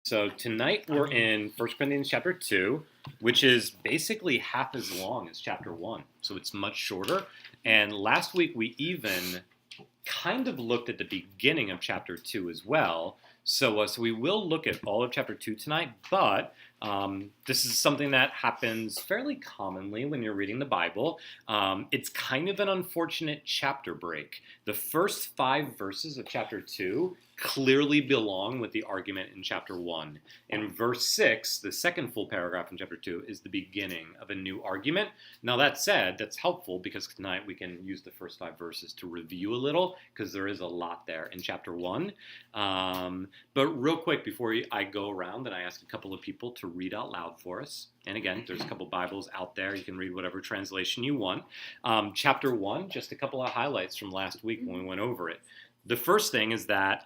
So tonight we're in 1 Corinthians chapter 2, which is basically half as long as chapter 1. So it's much shorter. And last week we even kind of looked at the beginning of chapter 2 as well. So we will look at all of chapter 2 tonight, but this is something that happens fairly commonly when you're reading the Bible. It's kind of an unfortunate chapter break. The first 5 verses of chapter 2 clearly belong with the argument in chapter 1. And verse 6, the second full paragraph in chapter 2, is the beginning of a new argument. Now that said, that's helpful because tonight we can use the first 5 verses to review a little because there is a lot there in chapter 1. But real quick, before I go around and I ask a couple of people to read out loud for us. And again, there's a couple Bibles out there. You can read whatever translation you want. Chapter 1, just a couple of highlights from last week when we went over it. The first thing is that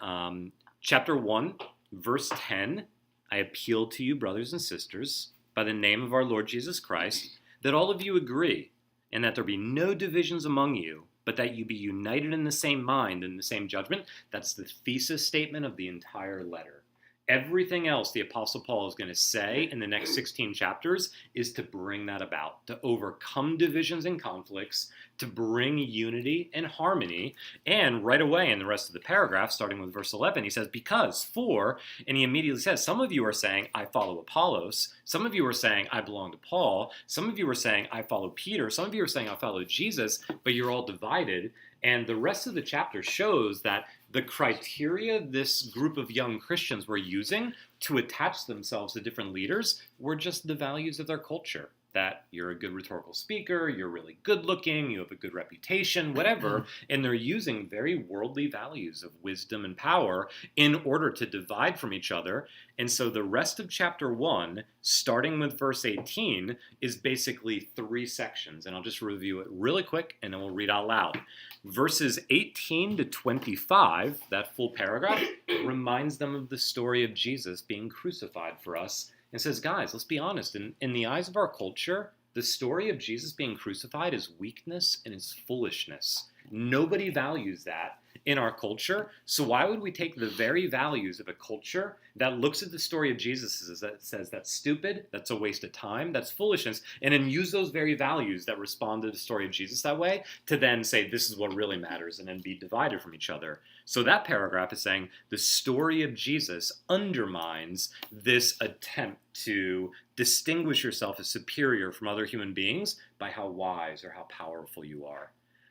chapter 1, verse 10, I appeal to you, brothers and sisters, by the name of our Lord Jesus Christ, that all of you agree, and that there be no divisions among you, but that you be united in the same mind and the same judgment. That's the thesis statement of the entire letter. Everything else the Apostle Paul is going to say in the next 16 chapters is to bring that about, to overcome divisions and conflicts, to bring unity and harmony. And right away in the rest of the paragraph, starting with verse 11, he says, and he immediately says, some of you are saying, I follow Apollos. Some of you are saying, I belong to Paul. Some of you are saying, I follow Peter. Some of you are saying, I follow Jesus, but you're all divided. And the rest of the chapter shows that the criteria this group of young Christians were using to attach themselves to different leaders were just the values of their culture. That you're a good rhetorical speaker, you're really good looking, you have a good reputation, whatever. And they're using very worldly values of wisdom and power in order to divide from each other. And so the rest of chapter 1, starting with verse 18, is basically 3 sections. And I'll just review it really quick and then we'll read out loud. Verses 18 to 25, that full paragraph, reminds them of the story of Jesus being crucified for us. And says, guys, let's be honest. In the eyes of our culture, the story of Jesus being crucified is weakness and is foolishness. Nobody values that in our culture. So why would we take the very values of a culture that looks at the story of Jesus as that says that's stupid, that's a waste of time, that's foolishness, and then use those very values that respond to the story of Jesus that way to then say this is what really matters and then be divided from each other. So that paragraph is saying the story of Jesus undermines this attempt to distinguish yourself as superior from other human beings by how wise or how powerful you are.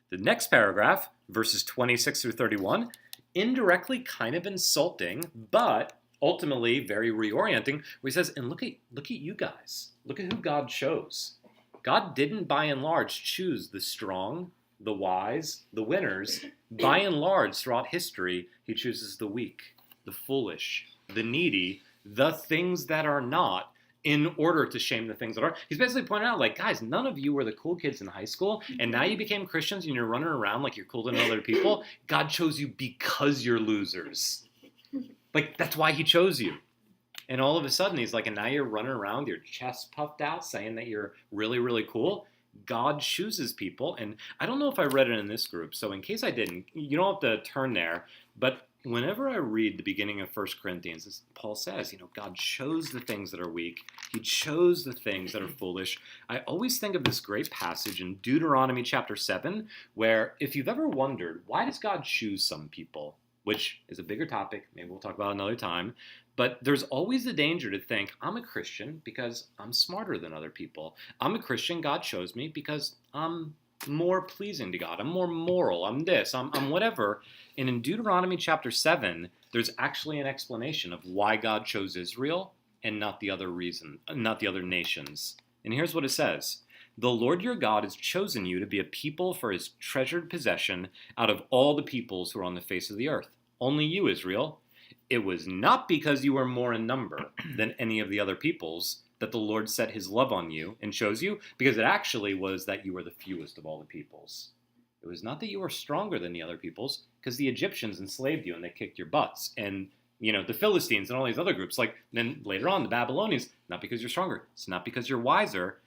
The next paragraph, verses 26 through 31, indirectly kind of insulting, but ultimately very reorienting, where he says, and look at you guys. Look at who God chose. God didn't, by and large, choose the strong, the wise, the winners. By and large, throughout history, he chooses the weak, the foolish, the needy, the things that are not, in order to shame the things that are. He's basically pointing out, like, guys, none of you were the cool kids in high school, and now you became Christians and you're running around like you're cooler than other people. God chose you because you're losers. Like, that's why he chose you. And all of a sudden, he's like, and now you're running around with your chest puffed out saying that you're really, really cool. God chooses people, and I don't know if I read it in this group, so in case I didn't, you don't have to turn there, but whenever I read the beginning of 1 Corinthians, as Paul says, God chose the things that are weak. He chose the things that are foolish. I always think of this great passage in Deuteronomy chapter 7, where if you've ever wondered, why does God choose some people, which is a bigger topic, maybe we'll talk about it another time, but there's always the danger to think, I'm a Christian because I'm smarter than other people. I'm a Christian, God chose me because I'm more pleasing to God. I'm more moral. I'm this. I'm whatever. And in Deuteronomy chapter 7, there's actually an explanation of why God chose Israel and not the other nations. And here's what it says. The Lord your God has chosen you to be a people for his treasured possession out of all the peoples who are on the face of the earth. Only you, Israel. It was not because you were more in number than any of the other peoples that the Lord set his love on you and chose you, because it actually was that you were the fewest of all the peoples. It was not that you were stronger than the other peoples, because the Egyptians enslaved you and they kicked your butts. And, the Philistines and all these other groups, like then later on, the Babylonians, not because you're stronger. It's not because you're wiser.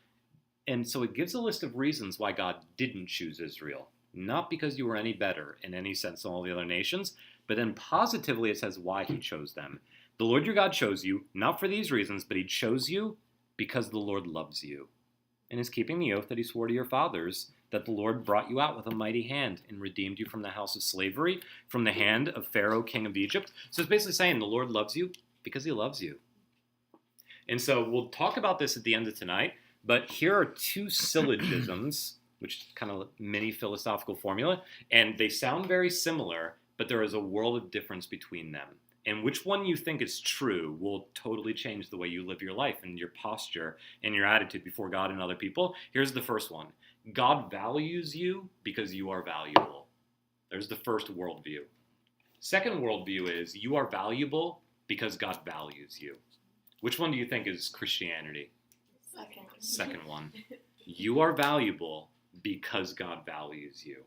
And so it gives a list of reasons why God didn't choose Israel. Not because you were any better in any sense than all the other nations, but then positively it says why he chose them. The Lord your God chose you, not for these reasons, but he chose you because the Lord loves you and is keeping the oath that he swore to your fathers, that the Lord brought you out with a mighty hand and redeemed you from the house of slavery, from the hand of Pharaoh, king of Egypt. So it's basically saying the Lord loves you because he loves you. And so we'll talk about this at the end of tonight, but here are two syllogisms, which is kind of a mini philosophical formula, and they sound very similar, but there is a world of difference between them. And which one you think is true will totally change the way you live your life and your posture and your attitude before God and other people. Here's the first one. God values you because you are valuable. There's the first worldview. Second worldview is you are valuable because God values you. Which one do you think is Christianity? Second one. You are valuable because God values you.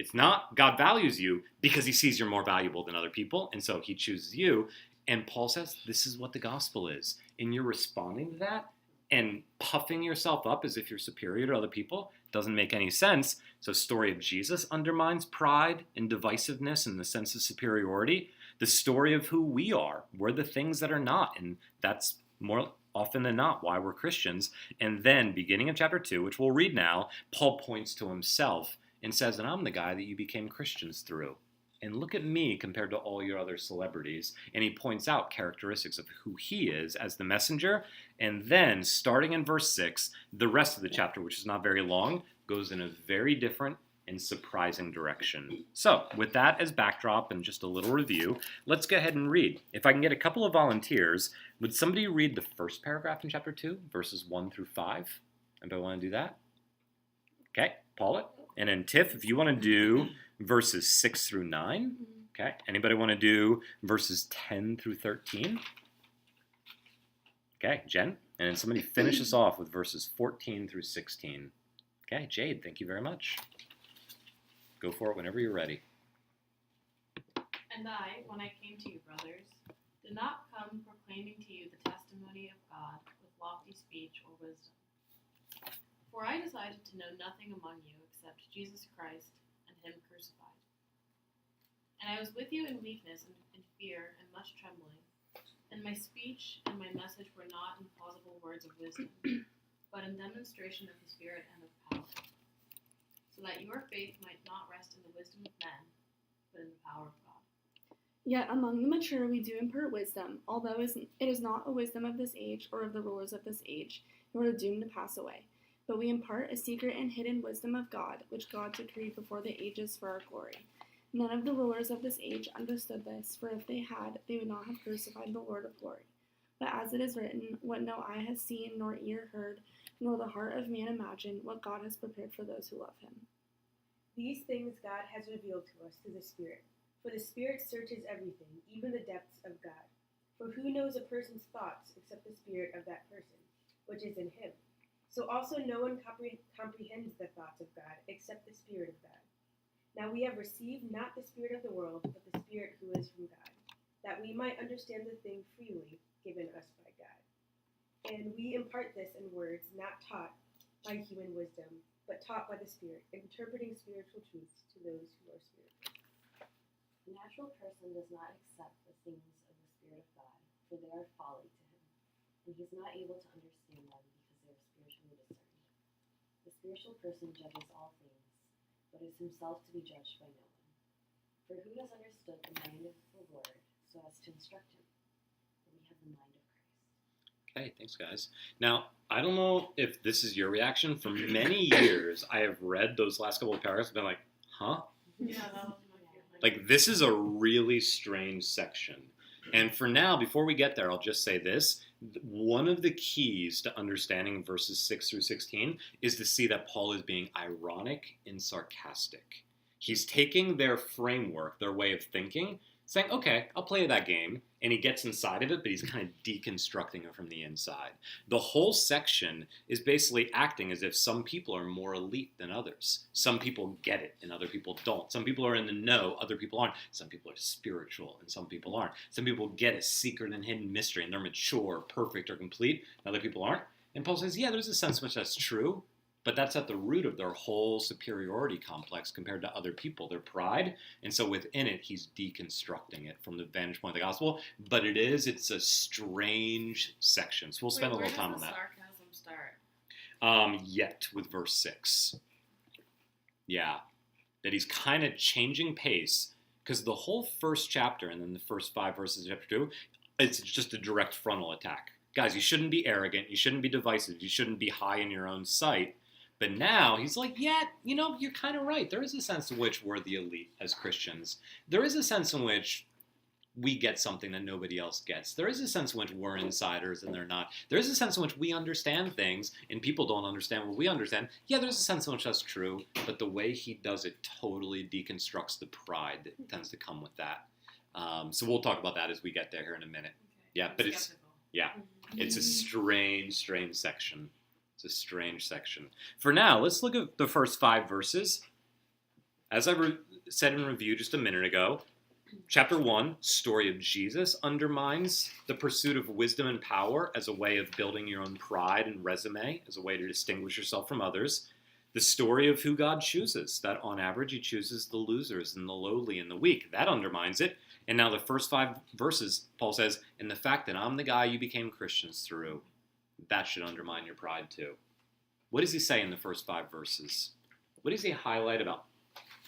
It's not God values you because he sees you're more valuable than other people, and so he chooses you. And Paul says this is what the gospel is. And you're responding to that and puffing yourself up as if you're superior to other people doesn't make any sense. So story of Jesus undermines pride and divisiveness and the sense of superiority. The story of who we are, we're the things that are not, and that's more often than not why we're Christians. And then beginning of chapter 2, which we'll read now, Paul points to himself and says, and I'm the guy that you became Christians through. And look at me compared to all your other celebrities. And he points out characteristics of who he is as the messenger. And then, starting in verse 6, the rest of the chapter, which is not very long, goes in a very different and surprising direction. So, with that as backdrop and just a little review, let's go ahead and read. If I can get a couple of volunteers, would somebody read the first paragraph in chapter 2, verses 1 through 5? Anybody want to do that? Okay, Paula. And then Tiff, if you want to do verses 6 through 9. Okay. Anybody want to do verses 10 through 13? Okay, Jen. And then somebody finish us off with verses 14 through 16. Okay, Jade, thank you very much. Go for it whenever you're ready. And I, when I came to you, brothers, did not come proclaiming to you the testimony of God with lofty speech or wisdom. For I decided to know nothing among you except Jesus Christ and him crucified. And I was with you in weakness and in fear and much trembling. And my speech and my message were not in plausible words of wisdom, but in demonstration of the Spirit and of power, so that your faith might not rest in the wisdom of men, but in the power of God. Yet among the mature we do impart wisdom, although it is not a wisdom of this age or of the rulers of this age, who are doomed to pass away. But we impart a secret and hidden wisdom of God, which God decreed before the ages for our glory. None of the rulers of this age understood this, for if they had, they would not have crucified the Lord of glory. But as it is written, what no eye has seen, nor ear heard, nor the heart of man imagined, what God has prepared for those who love him. These things God has revealed to us through the Spirit. For the Spirit searches everything, even the depths of God. For who knows a person's thoughts except the spirit of that person, which is in him? So also no one comprehends the thoughts of God except the Spirit of God. Now we have received not the spirit of the world, but the Spirit who is from God, that we might understand the thing freely given us by God. And we impart this in words not taught by human wisdom, but taught by the Spirit, interpreting spiritual truths to those who are spiritual. The natural person does not accept the things of the Spirit of God, for they are folly to him, and he is not able to understand them because they are spiritually discerned. The spiritual person judges all things, but is himself to be judged by no one. For who has understood the mind of the Lord so as to instruct him? But we have the mind of Christ. Okay, thanks, guys. Now, I don't know if this is your reaction. For many years, I have read those last couple of paragraphs and been like, huh? Yeah, that was my feeling. Like, this is a really strange section. And for now, before we get there, I'll just say this. One of the keys to understanding verses 6 through 16 is to see that Paul is being ironic and sarcastic. He's taking their framework, their way of thinking, saying, okay, I'll play that game. And he gets inside of it, but he's kind of deconstructing it from the inside. The whole section is basically acting as if some people are more elite than others. Some people get it and other people don't. Some people are in the know, other people aren't. Some people are spiritual and some people aren't. Some people get a secret and hidden mystery and they're mature, perfect, or complete, and other people aren't. And Paul says, yeah, there's a sense in which that's true, But that's at the root of their whole superiority complex compared to other people, their pride. And so within it, he's deconstructing it from the vantage point of the gospel. But it's a strange section. So we'll spend a little time on that. Where does the sarcasm start? Yet with verse 6. Yeah. That he's kind of changing pace, because the whole first chapter and then the first 5 verses of chapter 2, it's just a direct frontal attack. Guys, you shouldn't be arrogant. You shouldn't be divisive. You shouldn't be high in your own sight. But now he's like, yeah, you're kind of right. There is a sense in which we're the elite as Christians. There is a sense in which we get something that nobody else gets. There is a sense in which we're insiders and they're not. There is a sense in which we understand things and people don't understand what we understand. Yeah, there's a sense in which that's true, but the way he does it totally deconstructs the pride that tends to come with that. So we'll talk about that as we get there here in a minute. Okay. Yeah, I'm but skeptical. it's a strange section. It's a strange section. For now, let's look at the first 5 verses. As I said in review just a minute ago, chapter 1, story of Jesus, undermines the pursuit of wisdom and power as a way of building your own pride and resume, as a way to distinguish yourself from others. The story of who God chooses, that on average he chooses the losers and the lowly and the weak. That undermines it. And now the first 5 verses, Paul says, and the fact that I'm the guy you became Christians through, that should undermine your pride too. What does he say in the first 5 verses? What does he highlight about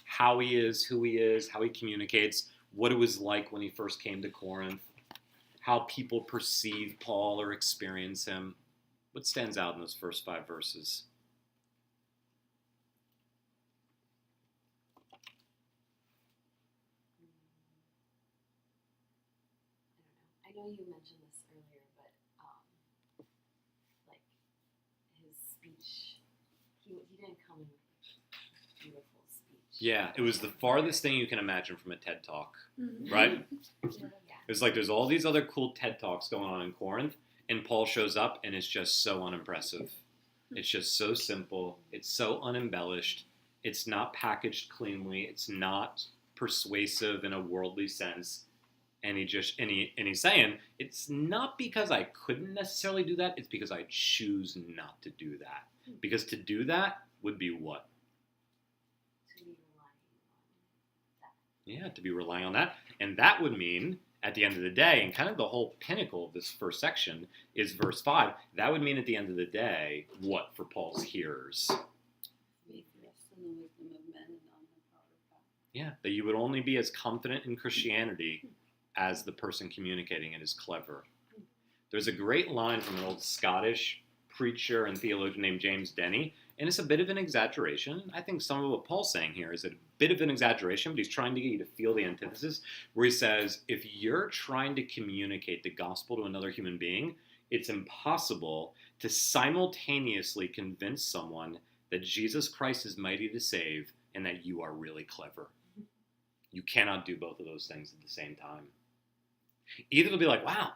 how he is, who he is, how he communicates, what it was like when he first came to Corinth, how people perceive Paul or experience him? What stands out in those first 5 verses? I know you mentioned this earlier, but like his speech, he didn't come in with a beautiful speech. Yeah, it was the farthest thing you can imagine from a TED Talk, Mhm. right? Yeah. It's like there's all these other cool TED Talks going on in Corinth, and Paul shows up, and it's just so unimpressive. It's just so simple. It's so unembellished. It's not packaged cleanly. It's not persuasive in a worldly sense. And he's saying, it's not because I couldn't necessarily do that. It's because I choose not to do that. Because to do that would be what? To be relying on that. Yeah, to be relying on that. And that would mean, at the end of the day, and kind of the whole pinnacle of this first section is verse 5, that would mean at the end of the day, what for Paul's hearers? Faith rests in the wisdom of men and not in the power of God. Yeah, that you would only be as confident in Christianity as the person communicating it is clever. There's a great line from an old Scottish preacher and theologian named James Denny, and it's a bit of an exaggeration. I think some of what Paul's saying here is a bit of an exaggeration, but he's trying to get you to feel the antithesis, where he says, if you're trying to communicate the gospel to another human being, it's impossible to simultaneously convince someone that Jesus Christ is mighty to save and that you are really clever. You cannot do both of those things at the same time. Either they'll be like, wow,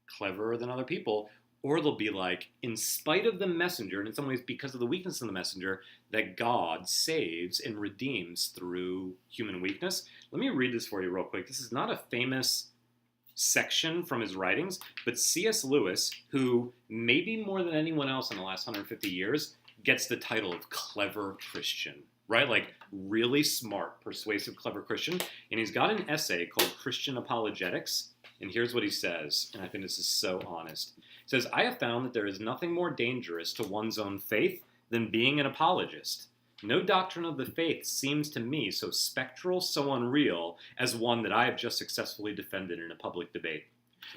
cleverer than other people, or they'll be like, in spite of the messenger, and in some ways because of the weakness of the messenger, that God saves and redeems through human weakness. Let me read this for you real quick. This is not a famous section from his writings, but C.S. Lewis, who maybe more than anyone else in the last 150 years, gets the title of clever Christian, right? Like really smart, persuasive, clever Christian. And he's got an essay called Christian Apologetics. And here's what he says, and I think this is so honest. He says, I have found that there is nothing more dangerous to one's own faith than being an apologist. No doctrine of the faith seems to me so spectral, so unreal, as one that I have just successfully defended in a public debate.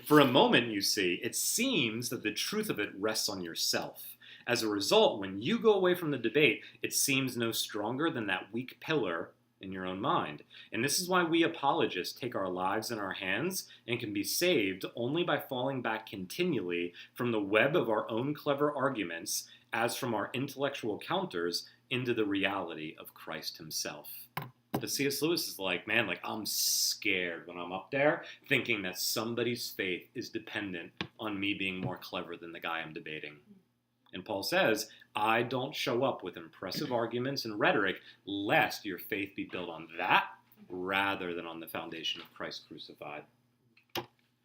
For a moment, you see, it seems that the truth of it rests on yourself. As a result, when you go away from the debate, it seems no stronger than that weak pillar in your own mind. And this is why we apologists take our lives in our hands and can be saved only by falling back continually from the web of our own clever arguments as from our intellectual counters into the reality of Christ himself. But C.S. Lewis is like, man, like I'm scared when I'm up there thinking that somebody's faith is dependent on me being more clever than the guy I'm debating. And Paul says, I don't show up with impressive arguments and rhetoric lest your faith be built on that rather than on the foundation of Christ crucified.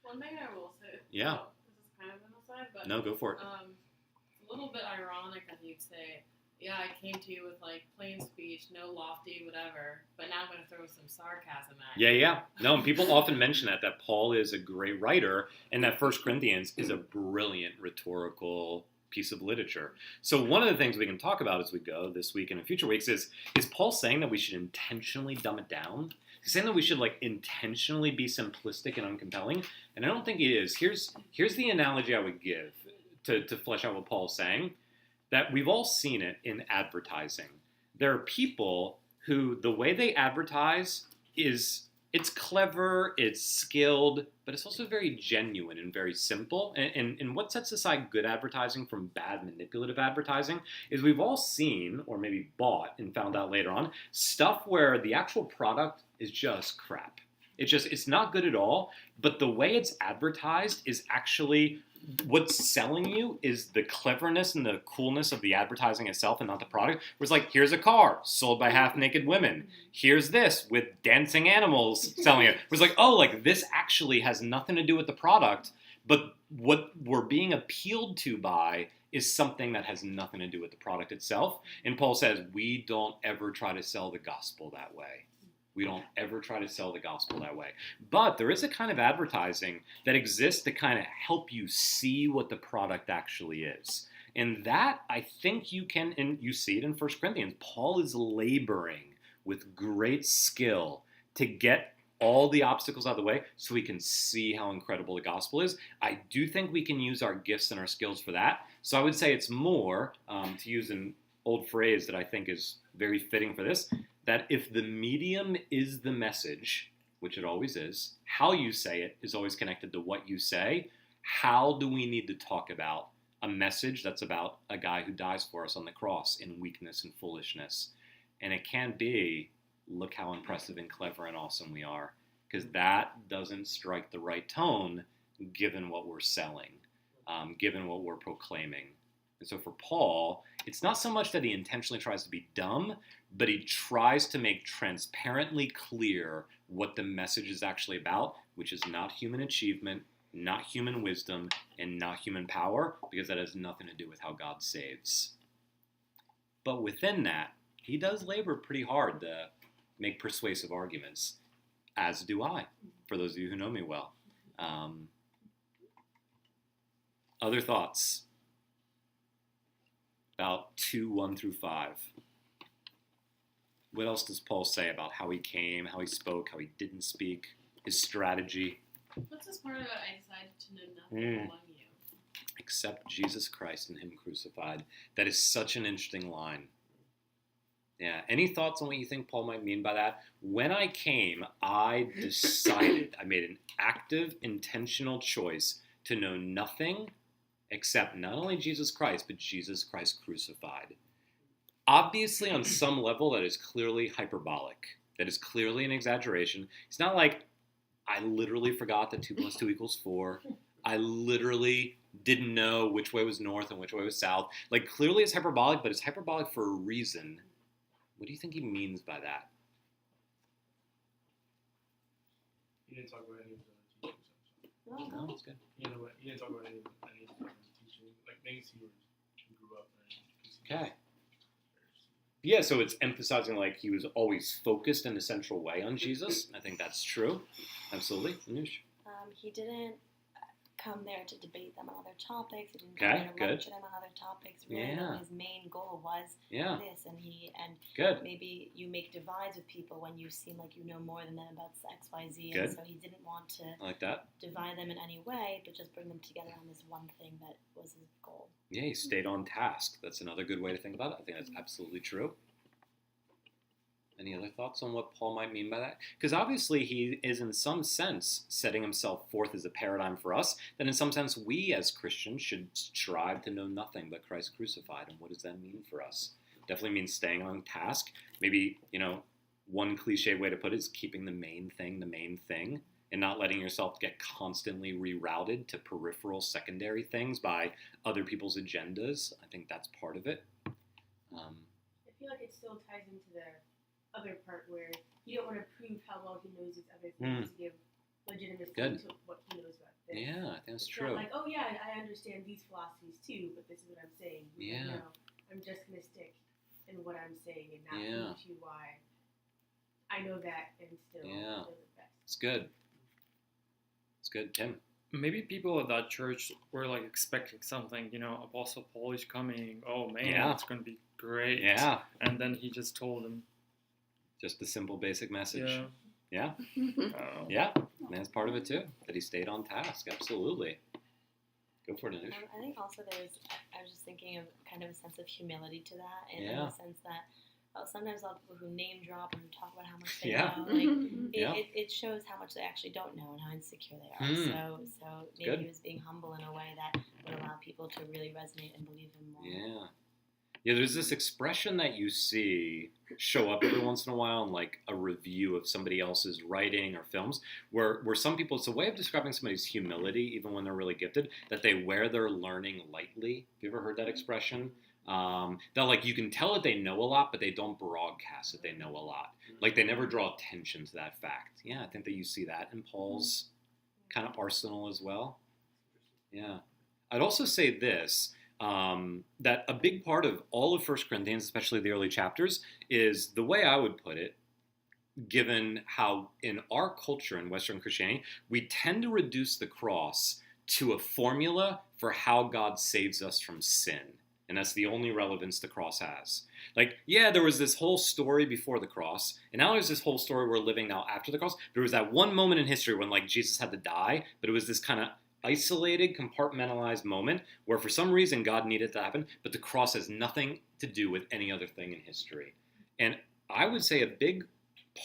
One thing I will say, Yeah. this is kind of an aside, but No, go for it. it's a little bit ironic that you'd say, yeah, I came to you with like plain speech, no lofty, whatever, but now I'm going to throw some sarcasm at you. Yeah. No, and people often mention that Paul is a great writer, and that First Corinthians is a brilliant rhetorical piece of literature. So one of the things we can talk about as we go this week and in future weeks is Paul saying that we should intentionally dumb it down? He's saying that we should like intentionally be simplistic and uncompelling, and I don't think he is. Here's the analogy I would give to flesh out what Paul's saying, that we've all seen it in advertising. There are people who the way they advertise it's clever, it's skilled, but it's also very genuine and very simple. And what sets aside good advertising from bad manipulative advertising is we've all seen, or maybe bought and found out later on, stuff where the actual product is just crap. It's not good at all, but the way it's advertised is actually what's selling you is the cleverness and the coolness of the advertising itself and not the product. Where it's like, here's a car sold by half-naked women. Here's this with dancing animals selling it. It's like, oh, like this actually has nothing to do with the product, but what we're being appealed to by is something that has nothing to do with the product itself. And Paul says, we don't ever try to sell the gospel that way. We don't ever try to sell the gospel that way. But there is a kind of advertising that exists to kind of help you see what the product actually is. And that, I think you can, and you see it in 1 Corinthians. Paul is laboring with great skill to get all the obstacles out of the way so we can see how incredible the gospel is. I do think we can use our gifts and our skills for that. So I would say it's more, to use an old phrase that I think is very fitting for this, that if the medium is the message, which it always is, how you say it is always connected to what you say. How do we need to talk about a message that's about a guy who dies for us on the cross in weakness and foolishness? And it can't be, look how impressive and clever and awesome we are, because that doesn't strike the right tone given what we're selling, given what we're proclaiming. And so for Paul, it's not so much that he intentionally tries to be dumb, but he tries to make transparently clear what the message is actually about, which is not human achievement, not human wisdom, and not human power, because that has nothing to do with how God saves. But within that, he does labor pretty hard to make persuasive arguments, as do I, for those of you who know me well. Other thoughts about 2:1-5. What else does Paul say about how he came, how he spoke, how he didn't speak, his strategy? What's this part about I decided to know nothing among you? Except Jesus Christ and him crucified. That is such an interesting line. Yeah. Any thoughts on what you think Paul might mean by that? When I came, I decided, I made an active, intentional choice to know nothing except not only Jesus Christ, but Jesus Christ crucified. Obviously, on some level, that is clearly hyperbolic. That is clearly an exaggeration. It's not like I literally forgot that 2 + 2 = 4. I literally didn't know which way was north and which way was south. Like, clearly it's hyperbolic, but it's hyperbolic for a reason. What do you think he means by that? He didn't talk about any of the teachings. No, that's good. He didn't talk about any of the teaching. Like, maybe he grew up and Okay. Yeah, so it's emphasizing like he was always focused in a central way on Jesus. I think that's true. Absolutely. Anush? He didn't come there to debate them on other topics. He didn't Okay, come there to good. lecture them on other topics. Really, Yeah. his main goal was Yeah, this, and good. maybe you make divides with people when you seem like you know more than them about X, Y, Z, Good. and so he didn't want to I like that. divide them in any way, but just bring them together on this one thing that was his goal. Yeah, he stayed on task. That's another good way to think about it. I think that's absolutely true. Any other thoughts on what Paul might mean by that? Because obviously he is in some sense setting himself forth as a paradigm for us, that in some sense we as Christians should strive to know nothing but Christ crucified. And what does that mean for us? Definitely means staying on task. Maybe, one cliche way to put it is keeping the main thing, and not letting yourself get constantly rerouted to peripheral secondary things by other people's agendas. I think that's part of it. I feel like it still ties into the other part where you don't want to prove how well he knows these other things to give legitimacy Good. to what he knows about this. Yeah, I think that's It's true. not like, oh yeah, I understand these philosophies too, but this is what I'm saying. Yeah. No, I'm just going to stick in what I'm saying and not Yeah. into why I know that and still Yeah. live it best. It's good. It's good, Tim. Maybe people at that church were like expecting something, Apostle Paul is coming. Oh man, Yeah. it's gonna be great. Yeah. And then he just told them, Just the simple, basic message. yeah. Yeah. Yeah. And that's part of it too. That he stayed on task. Absolutely. Go for it, Anush. I think also I was just thinking of kind of a sense of humility to that, and in Yeah. the sense that sometimes a lot of people who name drop and who talk about how much they Yeah. know, like Yeah. it shows how much they actually don't know and how insecure they are. Mm. So maybe Good. he was being humble in a way that would allow people to really resonate and believe him more. Yeah. Yeah, there's this expression that you see show up every once in a while in like a review of somebody else's writing or films where some people, it's a way of describing somebody's humility, even when they're really gifted, that they wear their learning lightly. Have you ever heard that expression? That like you can tell that they know a lot, but they don't broadcast that they know a lot. Like they never draw attention to that fact. Yeah, I think that you see that in Paul's kind of arsenal as well. Yeah. I'd also say this, that a big part of all of 1 Corinthians, especially the early chapters, is the way I would put it, given how in our culture in Western Christianity, we tend to reduce the cross to a formula for how God saves us from sin. And that's the only relevance the cross has. Like, yeah, there was this whole story before the cross, and now there's this whole story we're living now after the cross. There was that one moment in history when like Jesus had to die, but it was this kind of isolated, compartmentalized moment where for some reason God needed to happen, but the cross has nothing to do with any other thing in history. And I would say a big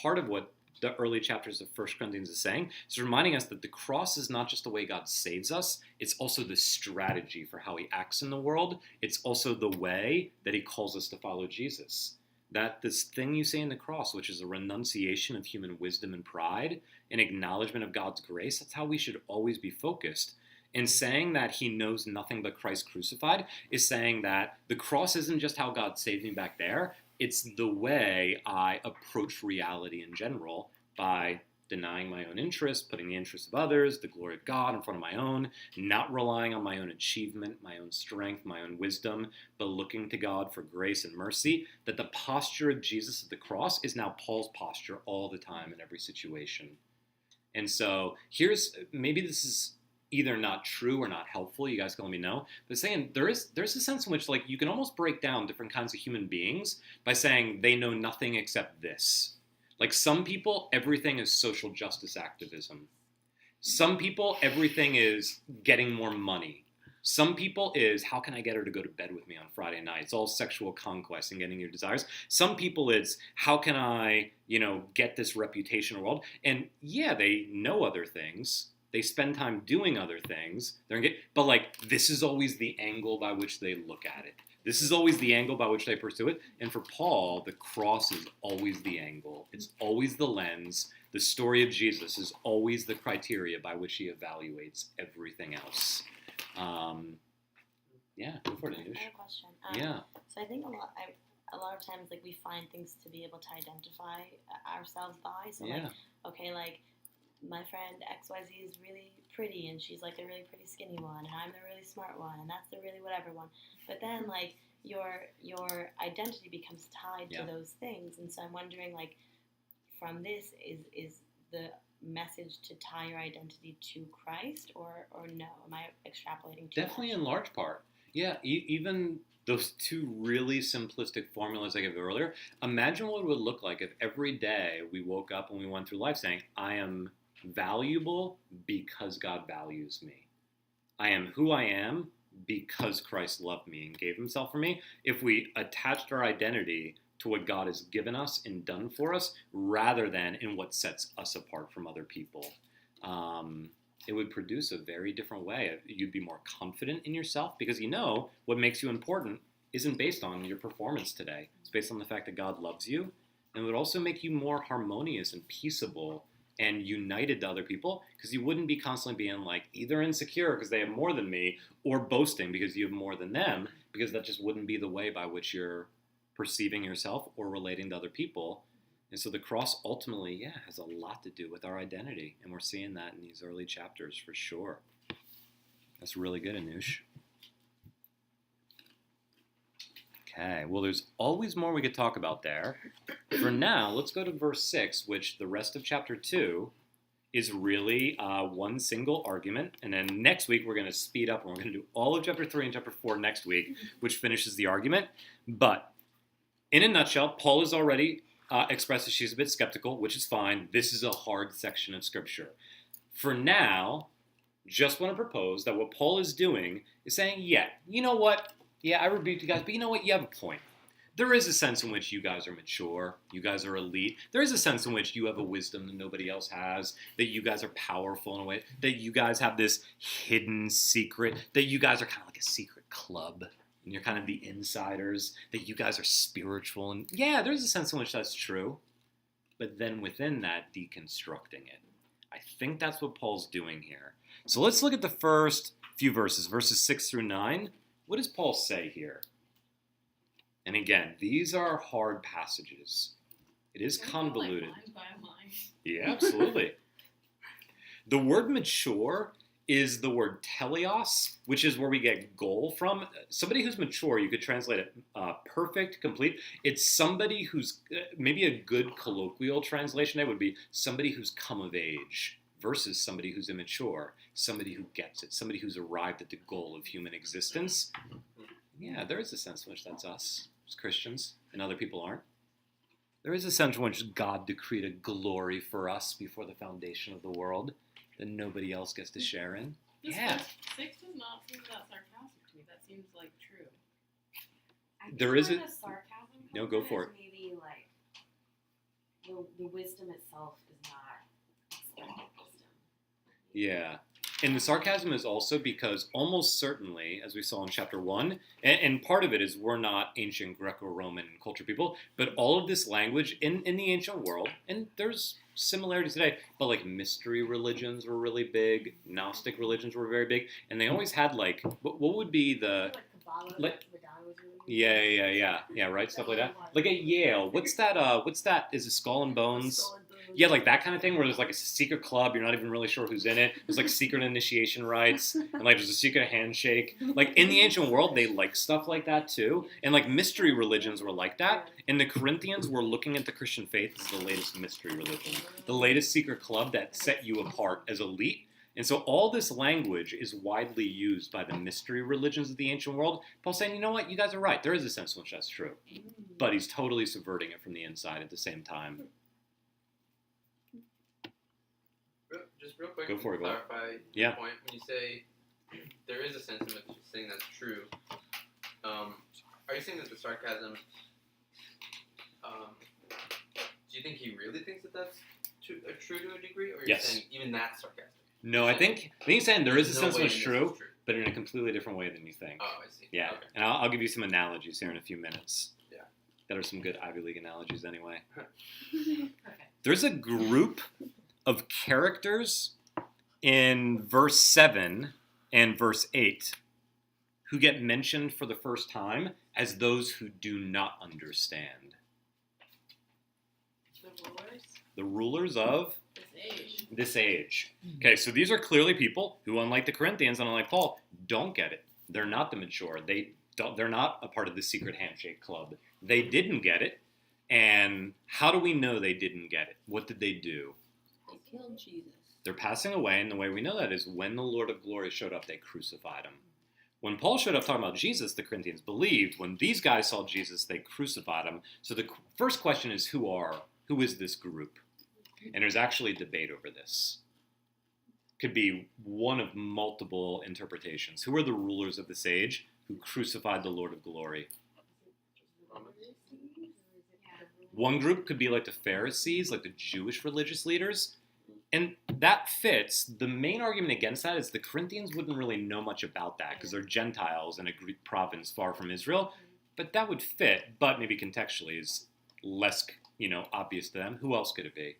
part of what the early chapters of 1 Corinthians is saying is reminding us that the cross is not just the way God saves us, it's also the strategy for how he acts in the world. It's also the way that he calls us to follow Jesus. That this thing you say in the cross, which is a renunciation of human wisdom and pride, an acknowledgement of God's grace, that's how we should always be focused. And saying that he knows nothing but Christ crucified is saying that the cross isn't just how God saved me back there, it's the way I approach reality in general by denying my own interests, putting the interests of others, the glory of God in front of my own, not relying on my own achievement, my own strength, my own wisdom, but looking to God for grace and mercy, that the posture of Jesus at the cross is now Paul's posture all the time in every situation. And so maybe this is either not true or not helpful, you guys can let me know, but saying there's a sense in which like you can almost break down different kinds of human beings by saying they know nothing except this. Like some people, everything is social justice activism. Some people, everything is getting more money. Some people is, how can I get her to go to bed with me on Friday night? It's all sexual conquest and getting your desires. Some people it's, how can I, get this reputation in the world? And yeah, they know other things. They spend time doing other things. But like, this is always the angle by which they look at it. This is always the angle by which they pursue it. And for Paul, the cross is always the angle. It's always the lens. The story of Jesus is always the criteria by which he evaluates everything else. Yeah, go for it, I Anush. have a question. Yeah. So I think a lot of times like we find things to be able to identify ourselves by. So Yeah. like, okay, like my friend XYZ is really pretty and she's like the really pretty skinny one and I'm the really smart one and that's the really whatever one. But then like your identity becomes tied Yeah. to those things. And so I'm wondering like from this is the message to tie your identity to Christ or no? Am I extrapolating too Definitely much? in large part. Yeah, even those two really simplistic formulas I gave earlier, imagine what it would look like if every day we woke up and we went through life saying, I am valuable because God values me. I am who I am because Christ loved me and gave himself for me. If we attached our identity to what God has given us and done for us rather than in what sets us apart from other people, it would produce a very different way. You'd be more confident in yourself because what makes you important isn't based on your performance today. It's based on the fact that God loves you, and it would also make you more harmonious and peaceable and united to other people because you wouldn't be constantly being like either insecure because they have more than me or boasting because you have more than them, because that just wouldn't be the way by which you're perceiving yourself or relating to other people. And so the cross ultimately, has a lot to do with our identity. And we're seeing that in these early chapters for sure. That's really good, Anush. Okay, well, there's always more we could talk about there. For now, let's go to verse 6, which the rest of chapter 2 is really one single argument. And then next week, we're going to speed up and we're going to do all of chapter 3 and chapter 4 next week, which finishes the argument. But in a nutshell, Paul has already expressed that she's a bit skeptical, which is fine. This is a hard section of Scripture. For now, just want to propose that what Paul is doing is saying, yeah, you know what? Yeah, I rebuke you guys, but you know what? You have a point. There is a sense in which you guys are mature, you guys are elite. There is a sense in which you have a wisdom that nobody else has, that you guys are powerful in a way, that you guys have this hidden secret, that you guys are kind of like a secret club, and you're kind of the insiders, that you guys are spiritual. And yeah, there's a sense in which that's true. But then within that, deconstructing it. I think that's what Paul's doing here. So let's look at the first few verses, verses 6 through 9. What does Paul say here? And again, these are hard passages. It is convoluted. Line by line. Yeah, absolutely. The word mature is the word teleos, which is where we get goal from. Somebody who's mature, you could translate it perfect, complete. It's somebody who's, maybe a good colloquial translation would be somebody who's come of age versus somebody who's immature, somebody who gets it, somebody who's arrived at the goal of human existence. Yeah, there is a sense in which that's us as Christians, and other people aren't. There is a sense in which God decreed a glory for us before the foundation of the world that nobody else gets to share in. This Yeah. 6 does not seem that sarcastic to me. That seems like true. I think There is where a- the sarcasm comes No, go in for is it. Maybe like the wisdom itself is not expected wisdom. Yeah. And the sarcasm is also because almost certainly, as we saw in chapter 1, and part of it is we're not ancient Greco-Roman culture people, but all of this language in the ancient world, and there's similarities today, but like mystery religions were really big, Gnostic religions were very big, and they always had like, what would be the... Like Kabbalah, Like- like Madonna was really Yeah, right, stuff like that. Like at Yale, what's that, is it Skull and Bones? Yeah, like that kind of thing where there's like a secret club, you're not even really sure who's in it. There's like secret initiation rites, and like there's a secret handshake. Like in the ancient world, they like stuff like that too. And like mystery religions were like that. And the Corinthians were looking at the Christian faith as the latest mystery religion, the latest secret club that set you apart as elite. And so all this language is widely used by the mystery religions of the ancient world. Paul's saying, you know what, you guys are right. There is a sense in which that's true. But he's totally subverting it from the inside at the same time. Just real quick, Go for it, to Will. clarify Yeah. your point, when you say there is a sense in which you're saying that's true, are you saying that the sarcasm, do you think he really thinks that that's true to a degree, or you're Yes. saying even that's sarcastic? No, I think he's saying there is a There's sense no in way which this true, is true. but in a completely different way than you think. Oh, I see. Yeah, Okay. and I'll give you some analogies here in a few minutes. Yeah. That are some good Ivy League analogies anyway. Perfect. There's a group of characters in verse 7 and verse 8 who get mentioned for the first time as those who do not understand. The rulers, The rulers of this age. this age. Okay, so these are clearly people who, unlike the Corinthians and unlike Paul, don't get it. They're not the mature. They're not a part of the secret handshake club. They didn't get it. And how do we know they didn't get it? What did they do? They killed Jesus. They're passing away, and the way we know that is when the Lord of glory showed up, they crucified him. When Paul showed up talking about Jesus, the Corinthians believed. When these guys saw Jesus, they crucified him. So the first question is, who is this group? And there's actually a debate over this. Could be one of multiple interpretations. Who are the rulers of this age who crucified the Lord of glory? One group could be like the Pharisees, like the Jewish religious leaders. And that fits. The main argument against that is the Corinthians wouldn't really know much about that because they're Gentiles in a Greek province far from Israel. But that would fit, but maybe contextually is less, obvious to them. Who else could it be?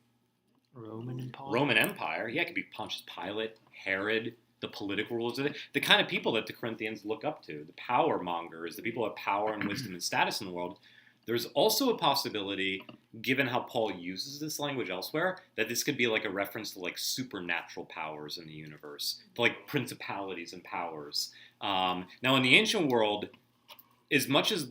Roman Empire. Roman Empire. Yeah, it could be Pontius Pilate, Herod, the political rulers of it. The kind of people that the Corinthians look up to, the power mongers, the people who have power and wisdom and status in the world. There's also a possibility, given how Paul uses this language elsewhere, that this could be like a reference to like supernatural powers in the universe, to like principalities and powers. Now, in the ancient world, as much as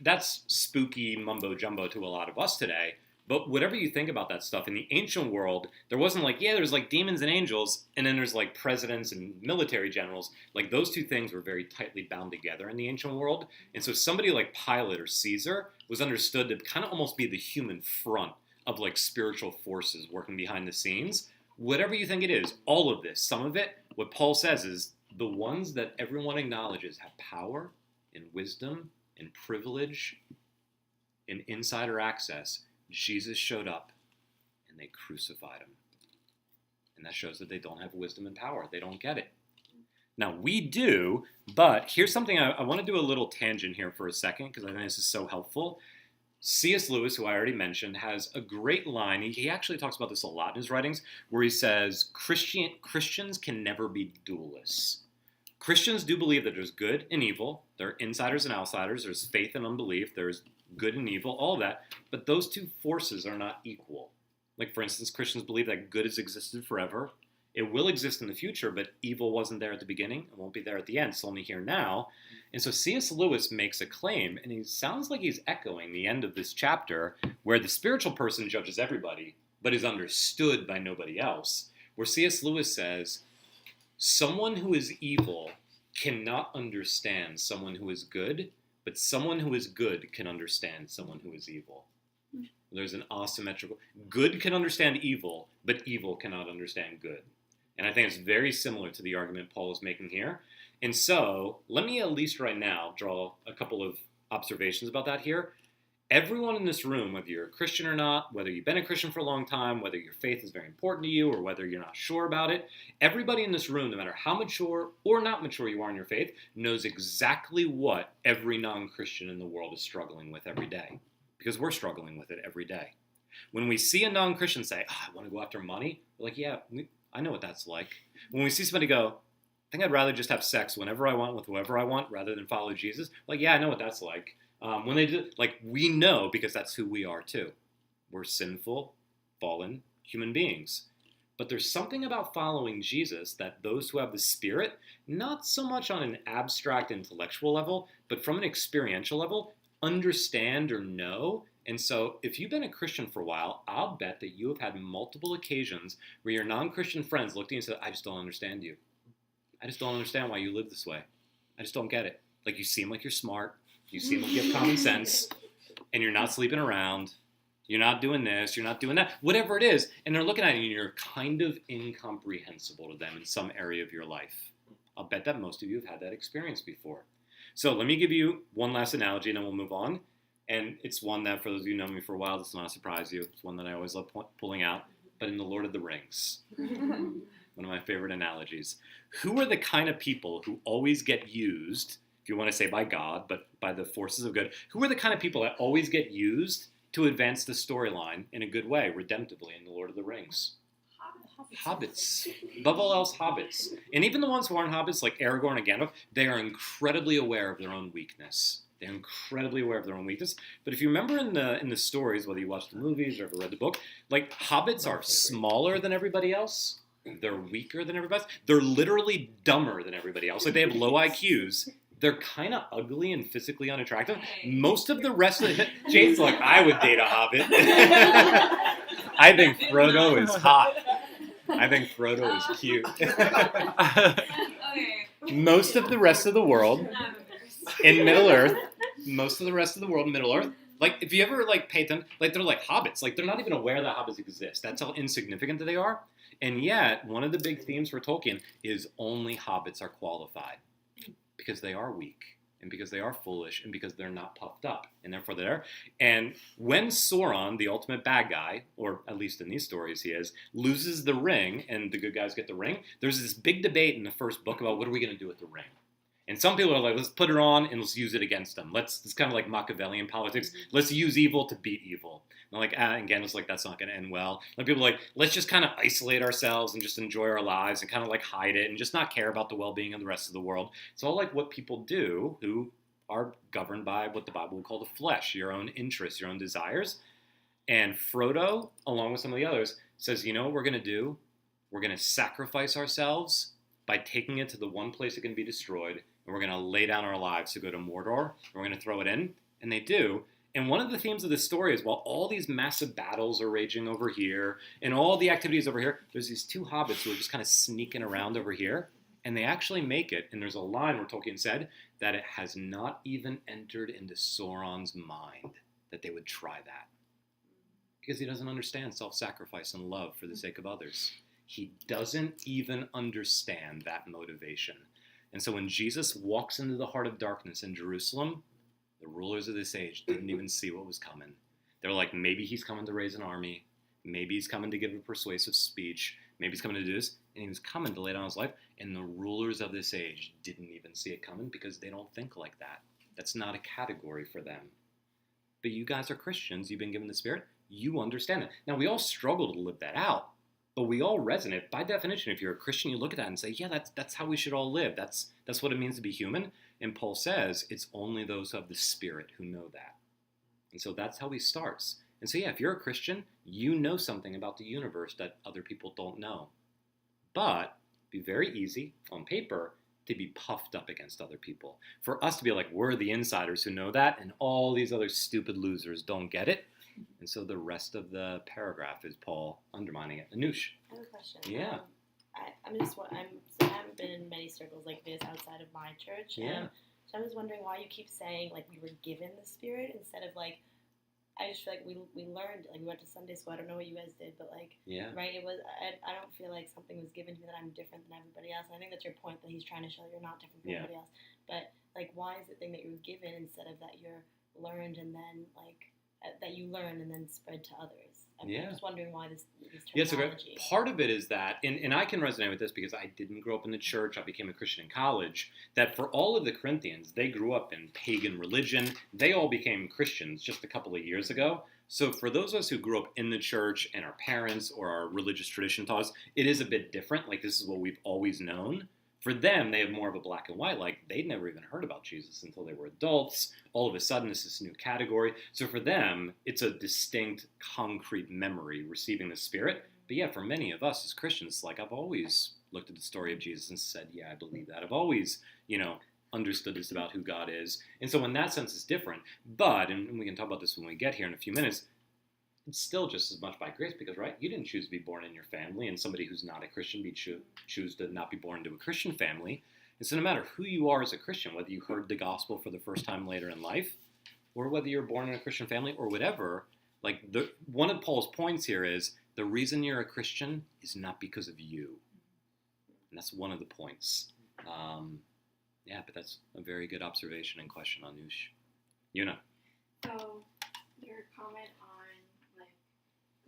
that's spooky mumbo jumbo to a lot of us today, but whatever you think about that stuff, in the ancient world, there wasn't like, yeah, there's like demons and angels, and then there's like presidents and military generals. Like those two things were very tightly bound together in the ancient world. And so somebody like Pilate or Caesar was understood to kind of almost be the human front of like spiritual forces working behind the scenes. Whatever you think it is, all of this, some of it, what Paul says is the ones that everyone acknowledges have power and wisdom and privilege and insider access. Jesus showed up and they crucified him. And that shows that they don't have wisdom and power. They don't get it. Now, we do, but here's something I want to do a little tangent here for a second because I think this is so helpful. C.S. Lewis, who I already mentioned, has a great line. He actually talks about this a lot in his writings, where he says, Christians can never be dualists. Christians do believe that there's good and evil. There are insiders and outsiders. There's faith and unbelief. There's good and evil, all of that. But those two forces are not equal. Like, for instance, Christians believe that good has existed forever. It will exist in the future, but evil wasn't there at the beginning. It won't be there at the end. It's only here now. And so C.S. Lewis makes a claim, and he sounds like he's echoing the end of this chapter, where the spiritual person judges everybody, but is understood by nobody else. Where C.S. Lewis says, someone who is evil cannot understand someone who is good, but someone who is good can understand someone who is evil. There's an asymmetrical. Good can understand evil, but evil cannot understand good. And I think it's very similar to the argument Paul is making here. And so, let me at least right now draw a couple of observations about that here. Everyone in this room, whether you're a Christian or not, whether you've been a Christian for a long time, whether your faith is very important to you, or whether you're not sure about it, everybody in this room, no matter how mature or not mature you are in your faith, knows exactly what every non-Christian in the world is struggling with every day. Because we're struggling with it every day. When we see a non-Christian say, I want to go after money, we're like, yeah, I know what that's like. When we see somebody go, I think I'd rather just have sex whenever I want with whoever I want rather than follow Jesus, like, yeah, I know what that's like. When they do, like, we know because that's who we are too. We're sinful, fallen human beings. But there's something about following Jesus that those who have the Spirit, not so much on an abstract intellectual level, but from an experiential level, understand or know. And so if you've been a Christian for a while, I'll bet that you have had multiple occasions where your non-Christian friends looked at you and said, I just don't understand you. I just don't understand why you live this way. I just don't get it. Like, you seem like you're smart. You seem like you have common sense. And you're not sleeping around. You're not doing this. You're not doing that. Whatever it is. And they're looking at you and you're kind of incomprehensible to them in some area of your life. I'll bet that most of you have had that experience before. So let me give you one last analogy and then we'll move on. And it's one that, for those of you who know me for a while, does not surprise you. It's one that I always love pulling out. But in The Lord of the Rings, one of my favorite analogies. Who are the kind of people who always get used, if you want to say by God, but by the forces of good, who are the kind of people that always get used to advance the storyline in a good way, redemptively, in The Lord of the Rings? Hobbits. Above all else, hobbits. And even the ones who aren't hobbits, like Aragorn and Gandalf, they are incredibly aware of their own weakness. They're incredibly aware of their own weakness. But if you remember in the stories, whether you watched the movies or ever read the book, like, hobbits are smaller than everybody else. They're weaker than everybody else. They're literally dumber than everybody else. Like, they have low IQs. They're kind of ugly and physically unattractive. Most of the rest of the... Jade's like, I would date a hobbit. I think Frodo is hot. I think Frodo is cute. Most of the rest of the world in Middle-earth, like, if you ever, like, pay them, like, they're like hobbits. Like, they're not even aware that hobbits exist. That's how insignificant they are. And yet, one of the big themes for Tolkien is only hobbits are qualified. Because they are weak, and because they are foolish, and because they're not puffed up, and therefore they're. And when Sauron, the ultimate bad guy, or at least in these stories he is, loses the ring, and the good guys get the ring, there's this big debate in the first book about what are we going to do with the ring. And some people are like, let's put it on and let's use it against them. It's kind of like Machiavellian politics. Let's use evil to beat evil. And like, and Gandalf's like, that's not going to end well. And people are like, let's just kind of isolate ourselves and just enjoy our lives and kind of like hide it and just not care about the well-being of the rest of the world. It's all like what people do who are governed by what the Bible would call the flesh, your own interests, your own desires. And Frodo, along with some of the others, says, you know what we're going to do? We're going to sacrifice ourselves by taking it to the one place it can be destroyed. and we're going to lay down our lives to go to Mordor, and we're going to throw it in. And they do. And one of the themes of the story is while all these massive battles are raging over here and all the activities over here, there's these two hobbits who are just kind of sneaking around over here, and they actually make it. And there's a line where Tolkien said that it has not even entered into Sauron's mind that they would try that. Because he doesn't understand self-sacrifice and love for the sake of others. He doesn't even understand that motivation. And so when Jesus walks into the heart of darkness in Jerusalem, the rulers of this age didn't even see what was coming. They're like, maybe he's coming to raise an army. Maybe he's coming to give a persuasive speech. Maybe he's coming to do this. And he was coming to lay down his life. And the rulers of this age didn't even see it coming because they don't think like that. That's not a category for them. But you guys are Christians. You've been given the Spirit. You understand it. Now, we all struggle to live that out. But we all resonate. By definition, if you're a Christian, you look at that and say, yeah, that's how we should all live. That's what it means to be human. And Paul says it's only those of the Spirit who know that. And so that's how he starts. And so, yeah, if you're a Christian, you know something about the universe that other people don't know. But it'd be very easy on paper to be puffed up against other people. For us to be like, we're the insiders who know that, and all these other stupid losers don't get it. And so the rest of the paragraph is Paul undermining it. Anush. I have a question. Yeah. I haven't been in many circles like this outside of my church. Yeah. So I'm just wondering why you keep saying like we were given the Spirit instead of like, I just feel like we learned, like we went to Sunday school. I don't know what you guys did, but like, Yeah. right? It was, I don't feel like something was given to me that I'm different than everybody else. And I think that's your point, that he's trying to show you're not different from Yeah. everybody else. But like, why is the thing that you were given instead of that you're learned and then like, that you learn and then spread to others? I'm just wondering why this Yeah, so terminology. great. Part of it is that, and I can resonate with this because I didn't grow up in the church. I became a Christian in college. That for all of the Corinthians, they grew up in pagan religion. They all became Christians just a couple of years ago. So for those of us who grew up in the church and our parents or our religious tradition taught us, it is a bit different. Like this is what we've always known. For them, they have more of a black and white, like they'd never even heard about Jesus until they were adults. All of a sudden, it's this new category. So for them, it's a distinct, concrete memory, receiving the Spirit. But yeah, for many of us as Christians, like I've always looked at the story of Jesus and said, yeah, I believe that. I've always, understood this about who God is. And so in that sense, it's different. But, and we can talk about this when we get here in a few minutes, it's still just as much by grace because, right, you didn't choose to be born in your family, and somebody who's not a Christian choose to not be born into a Christian family. And so no matter who you are as a Christian, whether you heard the gospel for the first time later in life, or whether you're born in a Christian family or whatever, like one of Paul's points here is the reason you're a Christian is not because of you. And that's one of the points. But that's a very good observation and question, Anush. Yuna. So, your comment on, like,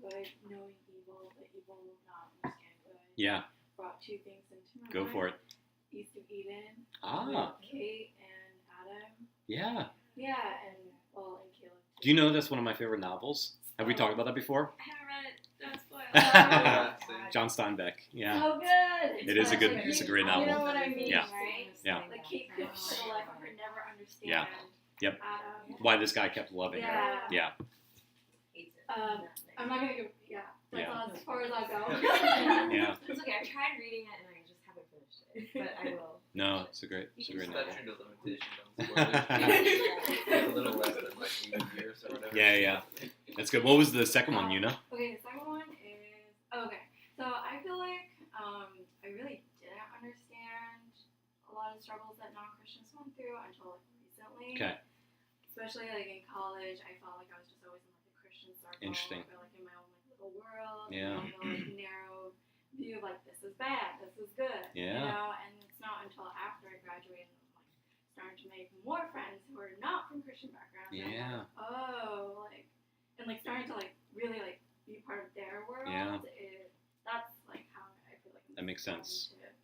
good knowing evil, but evil not understand good. Yeah. Brought two things into my Go mind. for it. East of Eden. Ah. With Kate and Adam. Yeah. Yeah, and Caleb. Do you know that's one of my favorite novels? Have we talked about that before? I haven't read it. Don't spoil Yeah, it. same. John Steinbeck. Yeah. So good. It is a good. It's a great novel. You know what I mean, Yeah. right? Yeah. Like Kate could, for the life of her, never understand. Yeah. Yep. Adam. Why this guy kept loving her. Yeah. Yeah. I'm not gonna go. Yeah. That's Yeah. as far as I'll go. Yeah. It's okay. I tried reading it and I just haven't finished it, but I will. No, it's a great It's novel. not true to limitation on spoilers. It's a little less than like years or whatever. Yeah. That's good. What was the second one, Yuna? Okay, the second one is okay. So I feel like I really didn't understand a lot of the struggles that non-Christians went through until like recently. Okay. Especially like in college, I felt like I was just always in like the Christian circle. Interesting. I felt like in my own like little world. Yeah. You know, like narrow view of like this is bad, this is good. Yeah. You know, and it's not until after I graduated and like starting to make more friends who are not from Christian backgrounds. Yeah. And like starting to like really like be part of their world. Yeah. That's like how I feel like That makes sense. understand.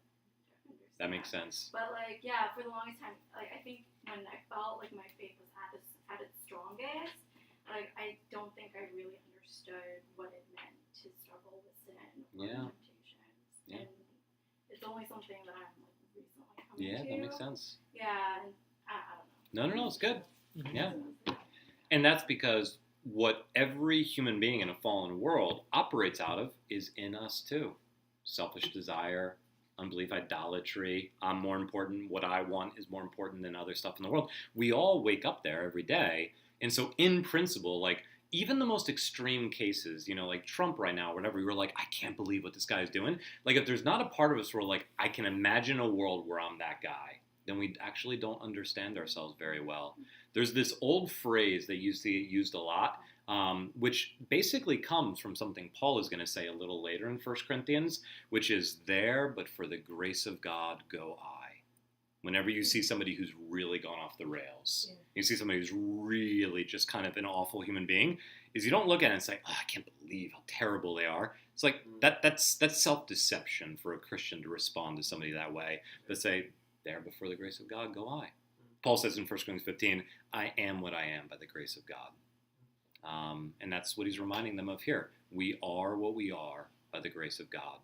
That makes sense. But like yeah, for the longest time, like I think when I felt like my faith was at its strongest, like I don't think I really understood what it meant to struggle with sin or Yeah. temptations. Yeah. And it's only something that I'm like recently coming Yeah, to. that makes sense. Yeah, and I don't know. No, it's good. Yeah. And that's because what every human being in a fallen world operates out of is in us too. Selfish desire, unbelief, idolatry. I'm more important. What I want is more important than other stuff in the world. We all wake up there every day. And so in principle, like even the most extreme cases, like Trump right now, or whatever, we were like, I can't believe what this guy is doing. Like if there's not a part of us where like, I can imagine a world where I'm that guy, then we actually don't understand ourselves very well. There's this old phrase that used a lot, which basically comes from something Paul is going to say a little later in 1 Corinthians, which is there, but for the grace of God go I. Whenever you see somebody who's really gone off the rails, you see somebody who's really just kind of an awful human being, is you don't look at it and say, oh, I can't believe how terrible they are. It's like that's self-deception for a Christian to respond to somebody that way, but say, there, but for the grace of God go I. Paul says in 1 Corinthians 15, I am what I am by the grace of God. And that's what he's reminding them of here. We are what we are by the grace of God.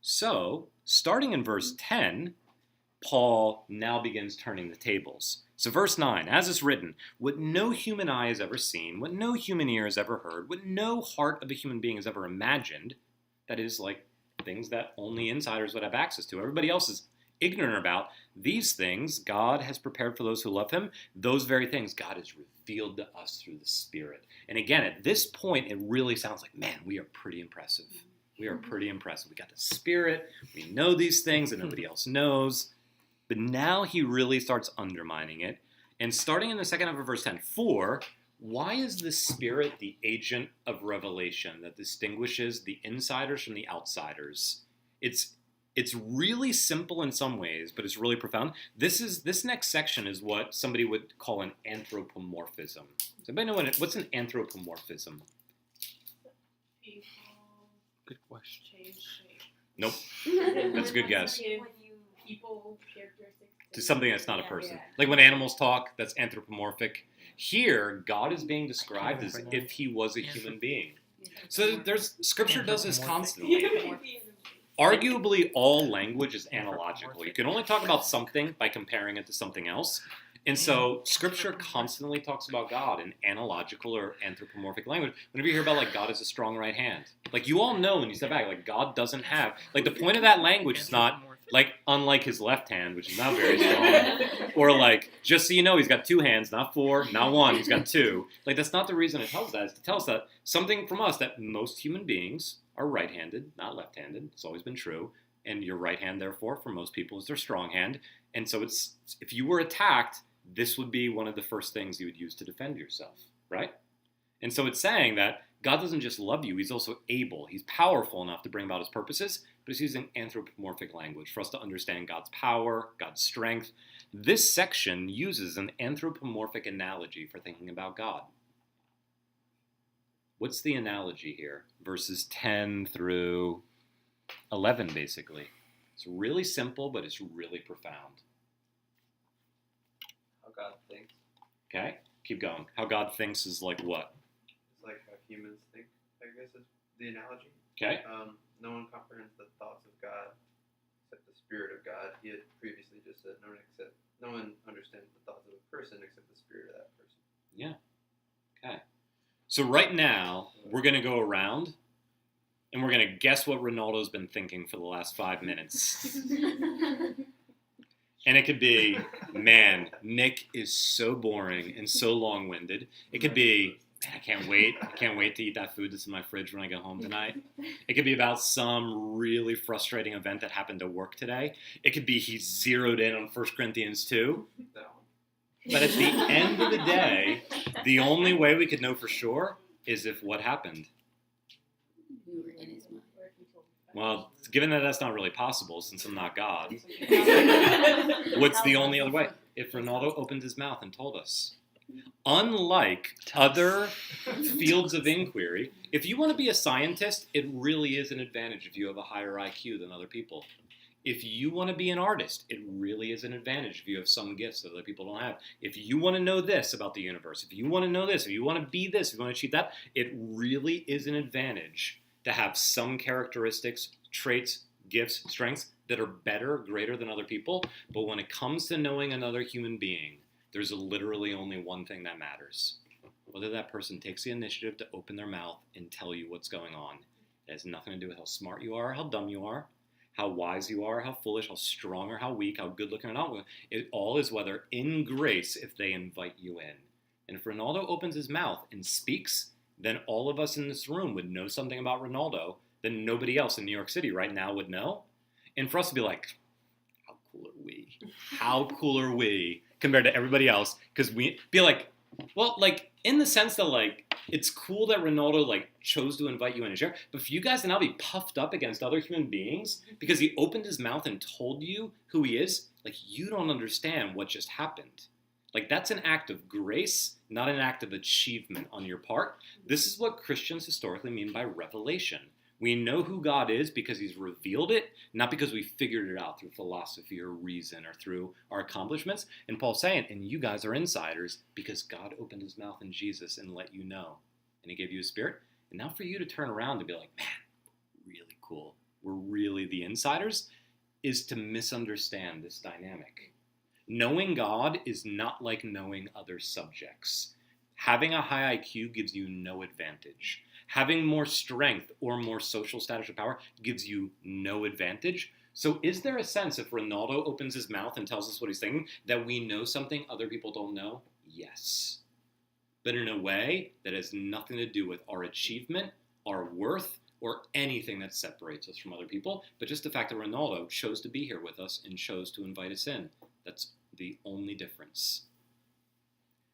So, starting in verse 10, Paul now begins turning the tables. So verse 9, as is written, what no human eye has ever seen, what no human ear has ever heard, what no heart of a human being has ever imagined, that is like things that only insiders would have access to. Everybody else is ignorant about. These things God has prepared for those who love him. Those very things God has revealed to us through the Spirit. And again, at this point, it really sounds like, man, we are pretty impressive. We are pretty impressive. We got the Spirit. We know these things that nobody else knows. But now he really starts undermining it. And starting in the second half of verse 10, for why is the Spirit the agent of revelation that distinguishes the insiders from the outsiders? It's really simple in some ways, but it's really profound. This next section is what somebody would call an anthropomorphism. Does anybody know what's an anthropomorphism? People Good question. change shape. Nope. That's a good guess. People characteristics To something that's not a person. Yeah. Like when animals talk, that's anthropomorphic. Here, God is being described as if he was a human being. So Scripture does this constantly. Arguably, all language is analogical. You can only talk about something by comparing it to something else. And so Scripture constantly talks about God in analogical or anthropomorphic language. Whenever you hear about, like, God has a strong right hand. Like, you all know when you step back, like, God doesn't have... Like, the point of that language is not, like, unlike his left hand, which is not very strong. Or, like, just so you know, he's got two hands, not four, not one, he's got two. Like, that's not the reason it tells that. It's to tell us that something from us, that most human beings are right-handed, not left-handed. It's always been true. And your right hand, therefore, for most people, is their strong hand. And so it's, if you were attacked, this would be one of the first things you would use to defend yourself, right? And so it's saying that God doesn't just love you, he's also able. He's powerful enough to bring about his purposes, but he's using anthropomorphic language for us to understand God's power, God's strength. This section uses an anthropomorphic analogy for thinking about God. What's the analogy here? Verses 10 through 11, basically. It's really simple, but it's really profound. How God thinks. Okay, keep going. How God thinks is like what? It's like how humans think, I guess is the analogy. Okay. No one comprehends the thoughts of God except the Spirit of God. He had previously just said no one understands the thoughts of a person except the Spirit of that person. Yeah. Okay. So right now, we're going to go around and we're going to guess what Ronaldo's been thinking for the last 5 minutes. And it could be, man, Nick is so boring and so long-winded. It could be, man, I can't wait to eat that food that's in my fridge when I get home tonight. It could be about some really frustrating event that happened at work today. It could be he zeroed in on 1 Corinthians 2. That one. But at the end of the day, the only way we could know for sure is if what happened. We were in his mind. Well, given that that's not really possible since I'm not God, what's the only other way? If Ronaldo opened his mouth and told us. Unlike other fields of inquiry, if you want to be a scientist, it really is an advantage if you have a higher IQ than other people. If you want to be an artist, it really is an advantage if you have some gifts that other people don't have. If you want to know this about the universe, if you want to know this, if you want to be this, if you want to achieve that, it really is an advantage to have some characteristics, traits, gifts, strengths that are better, greater than other people. But when it comes to knowing another human being, there's literally only one thing that matters. Whether that person takes the initiative to open their mouth and tell you what's going on. It has nothing to do with how smart you are or how dumb you are. how wise you are, how foolish, how strong or how weak, how good looking or not. It all is whether in grace if they invite you in. And if Ronaldo opens his mouth and speaks, then all of us in this room would know something about Ronaldo that nobody else in New York City right now would know. And for us to be like, how cool are we? How cool are we compared to everybody else? Because we be like, well, like in the sense that like it's cool that Ronaldo like chose to invite you in and share, but for you guys to now be puffed up against other human beings because he opened his mouth and told you who he is, like you don't understand what just happened. Like that's an act of grace, not an act of achievement on your part. This is what Christians historically mean by revelation. We know who God is because he's revealed it, not because we figured it out through philosophy or reason or through our accomplishments. And Paul's saying, and you guys are insiders because God opened his mouth in Jesus and let you know. And he gave you a spirit. And now for you to turn around and be like, man, really cool. We're really the insiders, is to misunderstand this dynamic. Knowing God is not like knowing other subjects. Having a high IQ gives you no advantage. Having more strength or more social status or power gives you no advantage. So is there a sense if Ronaldo opens his mouth and tells us what he's thinking that we know something other people don't know? Yes. But in a way that has nothing to do with our achievement, our worth, or anything that separates us from other people, but just the fact that Ronaldo chose to be here with us and chose to invite us in. That's the only difference.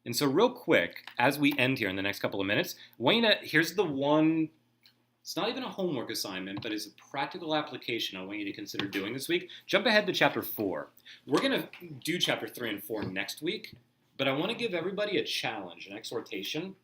And so real quick, as we end here in the next couple of minutes, here's the one, it's not even a homework assignment, but it's a practical application I want you to consider doing this week. Jump ahead to chapter 4. We're going to do chapter 3 and 4 next week, but I want to give everybody a challenge, an exhortation,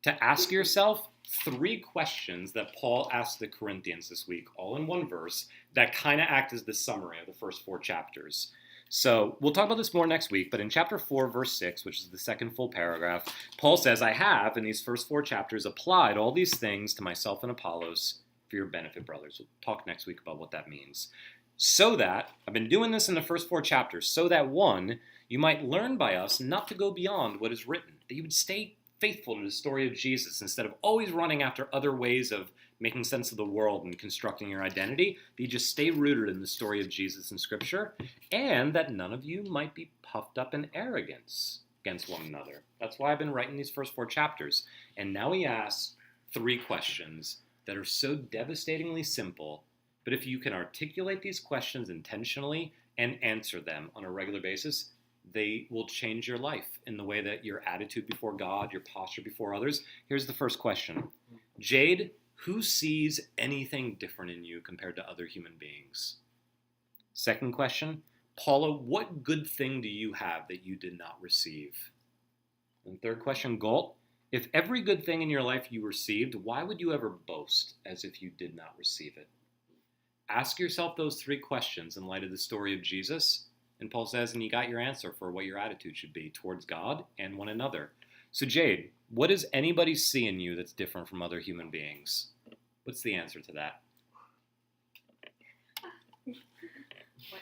to ask yourself 3 questions that Paul asked the Corinthians this week, all in one verse, that kind of act as the summary of the first 4 chapters. So we'll talk about this more next week, but in chapter 4, verse 6, which is the second full paragraph, Paul says, I have, in these first 4 chapters, applied all these things to myself and Apollos for your benefit, brothers. We'll talk next week about what that means. So that, I've been doing this in the first 4 chapters, so that 1, you might learn by us not to go beyond what is written, that you would stay faithful to the story of Jesus instead of always running after other ways of making sense of the world and constructing your identity, that you just stay rooted in the story of Jesus in Scripture, and that none of you might be puffed up in arrogance against one another. That's why I've been writing these first 4 chapters. And now he asks 3 questions that are so devastatingly simple, but if you can articulate these questions intentionally and answer them on a regular basis, they will change your life in the way that your attitude before God, your posture before others. Here's the first question. Jade, who sees anything different in you compared to other human beings? Second question. Paula, what good thing do you have that you did not receive? And third question, Galt, if every good thing in your life you received, why would you ever boast as if you did not receive it? Ask yourself those 3 questions in light of the story of Jesus. And Paul says, and you got your answer for what your attitude should be towards God and one another. So Jade, what does anybody see in you that's different from other human beings? What's the answer to that? What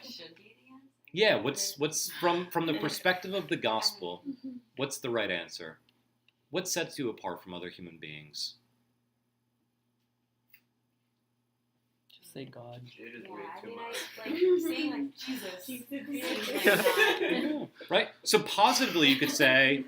should be the answer? Yeah, what's from the perspective of the gospel, what's the right answer? What sets you apart from other human beings? Just say God. Jade is Yeah, way I too mean, much. saying like Jesus. Yeah, right? So positively you could say,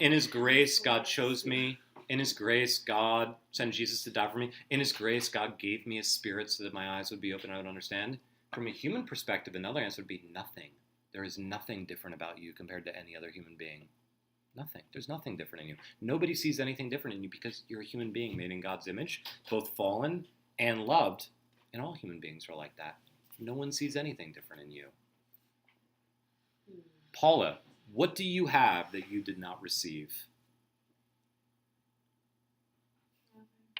in his grace, God chose me. In his grace, God sent Jesus to die for me. In his grace, God gave me a spirit so that my eyes would be open and I would understand. From a human perspective, another answer would be nothing. There is nothing different about you compared to any other human being. Nothing. There's nothing different in you. Nobody sees anything different in you because you're a human being made in God's image, both fallen and loved, and all human beings are like that. No one sees anything different in you. Paula, what do you have that you did not receive?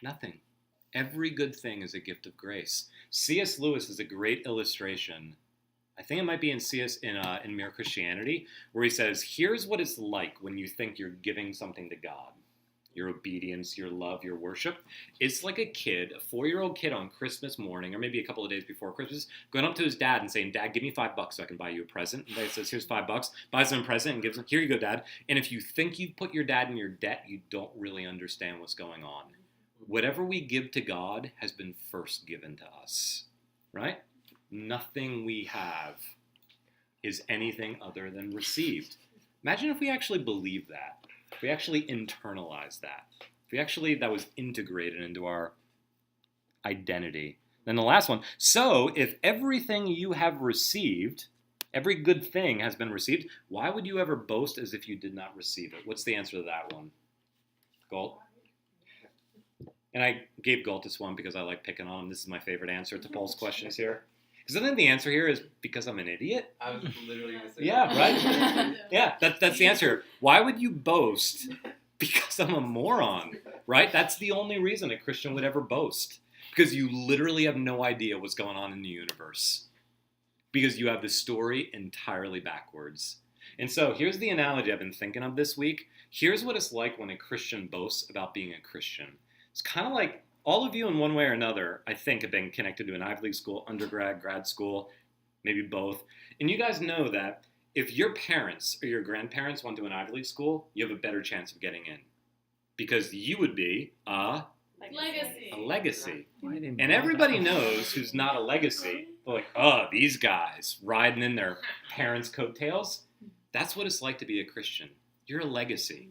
Nothing. Every good thing is a gift of grace. C.S. Lewis is a great illustration. I think it might be in in Mere Christianity, where he says, here's what it's like when you think you're giving something to God. Your obedience, your love, your worship. It's like a kid, a 4-year-old kid on Christmas morning, or maybe a couple of days before Christmas, going up to his dad and saying, Dad, give me $5 so I can buy you a present. And dad says, here's $5, buys him a present and gives him, here you go, Dad. And if you think you've put your dad in your debt, you don't really understand what's going on. Whatever we give to God has been first given to us, right? nothing we have is anything other than received. Imagine if we actually believed that. If we actually internalized that. If we actually, that was integrated into our identity. Then the last one. So, if everything you have received, every good thing has been received, why would you ever boast as if you did not receive it? What's the answer to that one? Galt? And I gave Galt this one because I like picking on him. This is my favorite answer to Paul's questions here. Because I think the answer here is because I'm an idiot. I was literally going to say Yeah, that. right? Yeah, that's the answer. Why would you boast? Because I'm a moron, right? That's the only reason a Christian would ever boast. Because you literally have no idea what's going on in the universe. Because you have the story entirely backwards. And so here's the analogy I've been thinking of this week. Here's what it's like when a Christian boasts about being a Christian. It's kind of like all of you in one way or another, I think, have been connected to an Ivy League school, undergrad, grad school, maybe both. And you guys know that if your parents or your grandparents went to an Ivy League school, you have a better chance of getting in. Because you would be a legacy. And everybody knows who's not a legacy. They're like, oh, these guys riding in their parents' coattails. That's what it's like to be a Christian. You're a legacy.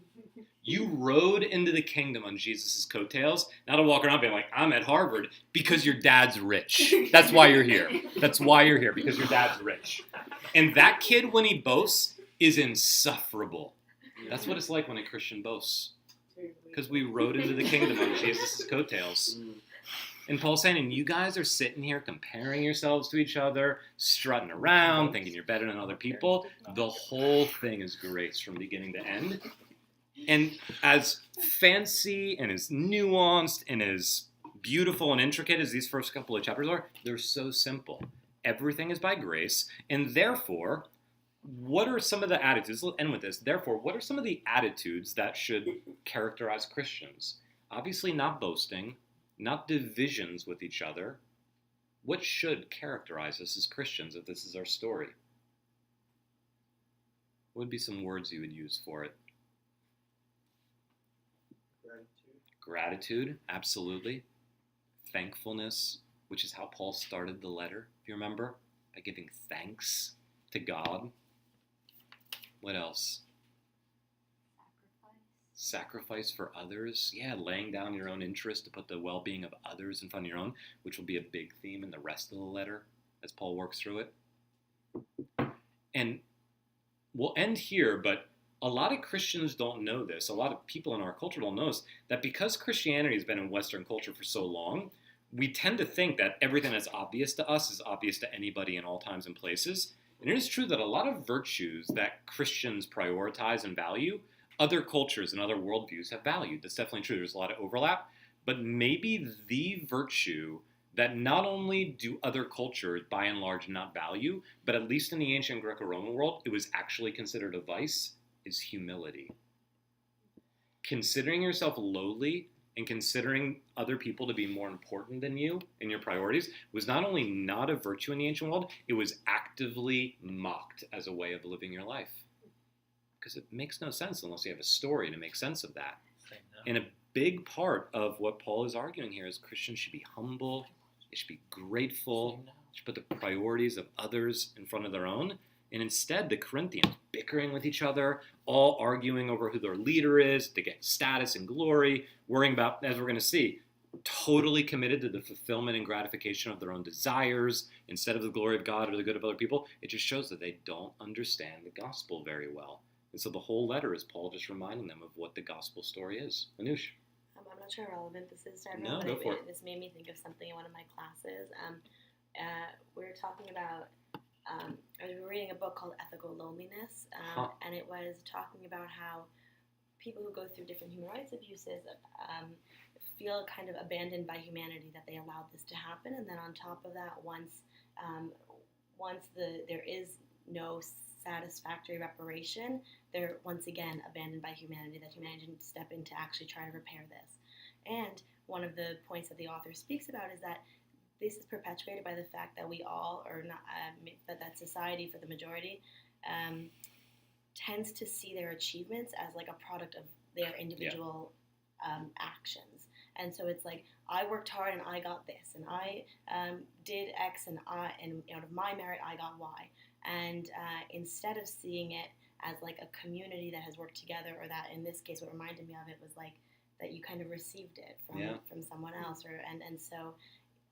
You rode into the kingdom on Jesus' coattails, not to walk around being like, I'm at Harvard, because your dad's rich. That's why you're here. That's why you're here, because your dad's rich. And that kid, when he boasts, is insufferable. That's what it's like when a Christian boasts. Because we rode into the kingdom on Jesus' coattails. And Paul's saying, and you guys are sitting here comparing yourselves to each other, strutting around, thinking you're better than other people. The whole thing is grace from beginning to end. And as fancy and as nuanced and as beautiful and intricate as these first couple of chapters are, they're so simple. Everything is by grace, and therefore, what are some of the attitudes? Let's end with this. Therefore, what are some of the attitudes that should characterize Christians? Obviously not boasting, not divisions with each other. What should characterize us as Christians if this is our story? What would be some words you would use for it? Gratitude, absolutely. Thankfulness, which is how Paul started the letter, if you remember, by giving thanks to God. What else? Sacrifice for others. Yeah, laying down your own interest to put the well-being of others in front of your own, which will be a big theme in the rest of the letter as Paul works through it. And we'll end here, but a lot of Christians don't know this. A lot of people in our culture don't know this, that because Christianity has been in Western culture for so long, we tend to think that everything that's obvious to us is obvious to anybody in all times and places. And it is true that a lot of virtues that Christians prioritize and value, other cultures and other worldviews have valued. That's definitely true. There's a lot of overlap. But maybe the virtue that not only do other cultures, by and large, not value, but at least in the ancient Greco-Roman world, it was actually considered a vice, is humility. Considering yourself lowly and considering other people to be more important than you in your priorities was not only not a virtue in the ancient world, it was actively mocked as a way of living your life. Because it makes no sense unless you have a story to make sense of that. And a big part of what Paul is arguing here is Christians should be humble, they should be grateful, they should put the priorities of others in front of their own. And instead, the Corinthians bickering with each other, all arguing over who their leader is to get status and glory, worrying about, as we're going to see, totally committed to the fulfillment and gratification of their own desires instead of the glory of God or the good of other people. It just shows that they don't understand the gospel very well. And so the whole letter is Paul just reminding them of what the gospel story is. Manoush. I'm not sure how relevant this is to No, everyone, go but for it. this made me think of something in one of my classes. We were talking about, we were reading a book called Ethical Loneliness, and it was talking about how people who go through different human rights abuses feel kind of abandoned by humanity, that they allowed this to happen, and then on top of that, once there is no satisfactory reparation, they're once again abandoned by humanity, that humanity didn't step in to actually try to repair this. And one of the points that the author speaks about is that this is perpetuated by the fact that we all, or not, but that society for the majority, tends to see their achievements as like a product of their individual actions. And so it's like, I worked hard and I got this, and I did X, and out of my merit I got Y. And instead of seeing it as like a community that has worked together, or that in this case what reminded me of it was like that you kind of received it from someone else, and so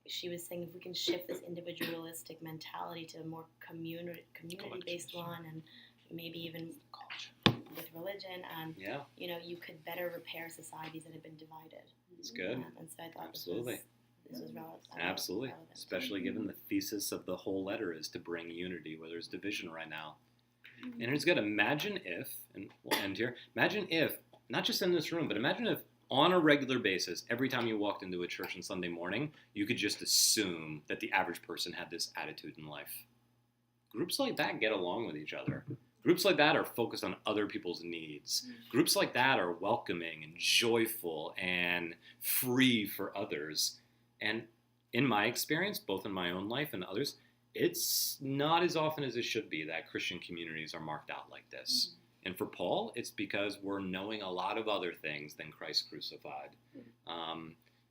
she was saying if we can shift this individualistic mentality to a more community-based one, and maybe even with religion, you know, you could better repair societies that have been divided. It's good. And so I thought Absolutely. this was relevant. Absolutely. relevant. Especially given the thesis of the whole letter is to bring unity where there's division right now. And it's good. Imagine if, and we'll end here, imagine if, not just in this room, but imagine if on a regular basis, every time you walked into a church on Sunday morning, you could just assume that the average person had this attitude in life. Groups like that get along with each other. Groups like that are focused on other people's needs. Groups like that are welcoming and joyful and free for others. And in my experience, both in my own life and others, it's not as often as it should be that Christian communities are marked out like this. And for Paul, it's because we're knowing a lot of other things than Christ crucified.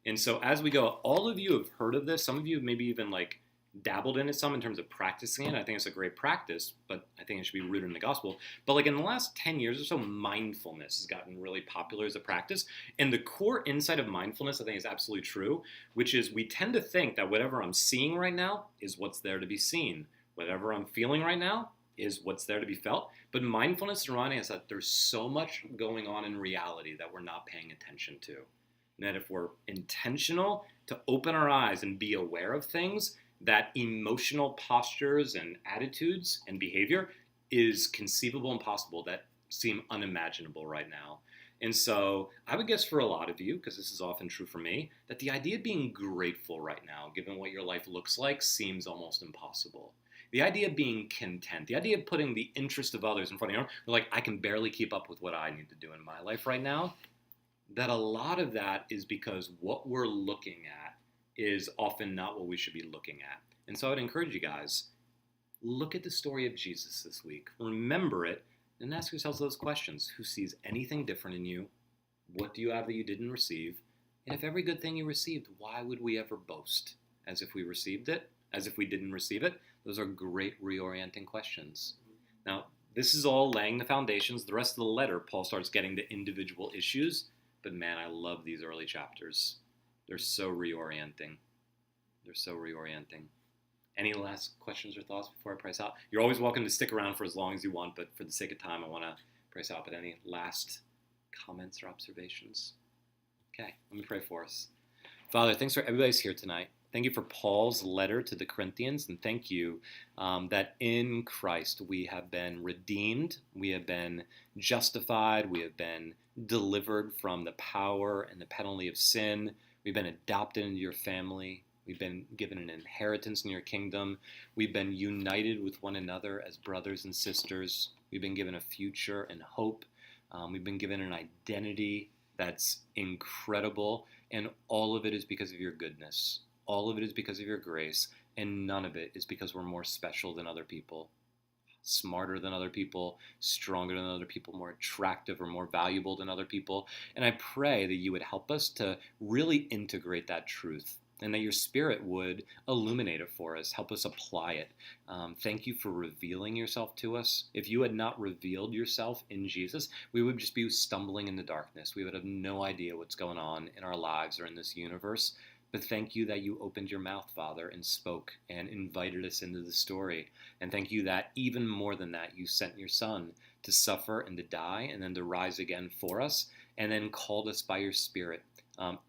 And so as we go, all of you have heard of this. Some of you have maybe even like dabbled in it some in terms of practicing it. I think it's a great practice, but I think it should be rooted in the gospel. But like in the last 10 years or so, mindfulness has gotten really popular as a practice. And the core insight of mindfulness, I think, is absolutely true, which is we tend to think that whatever I'm seeing right now is what's there to be seen. Whatever I'm feeling right now is what's there to be felt. But mindfulness is reminding us that there's so much going on in reality that we're not paying attention to. And that if we're intentional to open our eyes and be aware of things, that emotional postures and attitudes and behavior is conceivable and possible that seem unimaginable right now. And so I would guess for a lot of you, because this is often true for me, that the idea of being grateful right now, given what your life looks like, seems almost impossible. The idea of being content, the idea of putting the interest of others in front of your own, like I can barely keep up with what I need to do in my life right now, that a lot of that is because what we're looking at is often not what we should be looking at. And so I would encourage you guys, look at the story of Jesus this week. Remember it, and ask yourselves those questions. Who sees anything different in you? What do you have that you didn't receive? And if every good thing you received, why would we ever boast as if we received it, as if we didn't receive it? Those are great reorienting questions. Now, this is all laying the foundations. The rest of the letter, Paul starts getting to individual issues. But man, I love these early chapters. They're so reorienting. They're so reorienting. Any last questions or thoughts before I pray us out? You're always welcome to stick around for as long as you want, but for the sake of time, I want to pray us out. But any last comments or observations? Okay, let me pray for us. Father, thanks for everybody's here tonight. Thank you for Paul's letter to the Corinthians, and thank you that in Christ we have been redeemed, we have been justified, we have been delivered from the power and the penalty of sin. We've been adopted into your family. We've been given an inheritance in your kingdom. We've been united with one another as brothers and sisters. We've been given a future and hope. We've been given an identity that's incredible. And all of it is because of your goodness. All of it is because of your grace. And none of it is because we're more special than other people, smarter than other people, stronger than other people, more attractive or more valuable than other people. And I pray that you would help us to really integrate that truth, and that your Spirit would illuminate it for us, help us apply it. Thank you for revealing yourself to us. If you had not revealed yourself in Jesus, we would just be stumbling in the darkness. We would have no idea what's going on in our lives or in this universe. But thank you that you opened your mouth, Father, and spoke and invited us into the story. And thank you that even more than that, you sent your Son to suffer and to die and then to rise again for us, and then called us by your Spirit.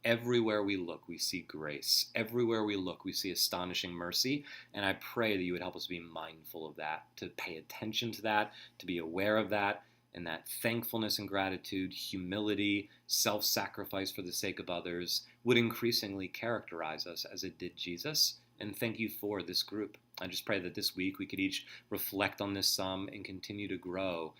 Everywhere we look, we see grace. Everywhere we look, we see astonishing mercy. And I pray that you would help us be mindful of that, to pay attention to that, to be aware of that, and that thankfulness and gratitude, humility, self-sacrifice for the sake of others would increasingly characterize us as it did Jesus. And thank you for this group. I just pray that this week we could each reflect on this some and continue to grow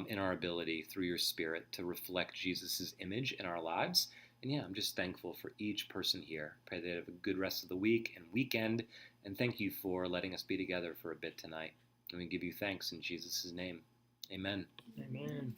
in our ability through your Spirit to reflect Jesus' image in our lives. And yeah, I'm just thankful for each person here. Pray they have a good rest of the week and weekend. And thank you for letting us be together for a bit tonight. And we give you thanks in Jesus' name. Amen. Amen.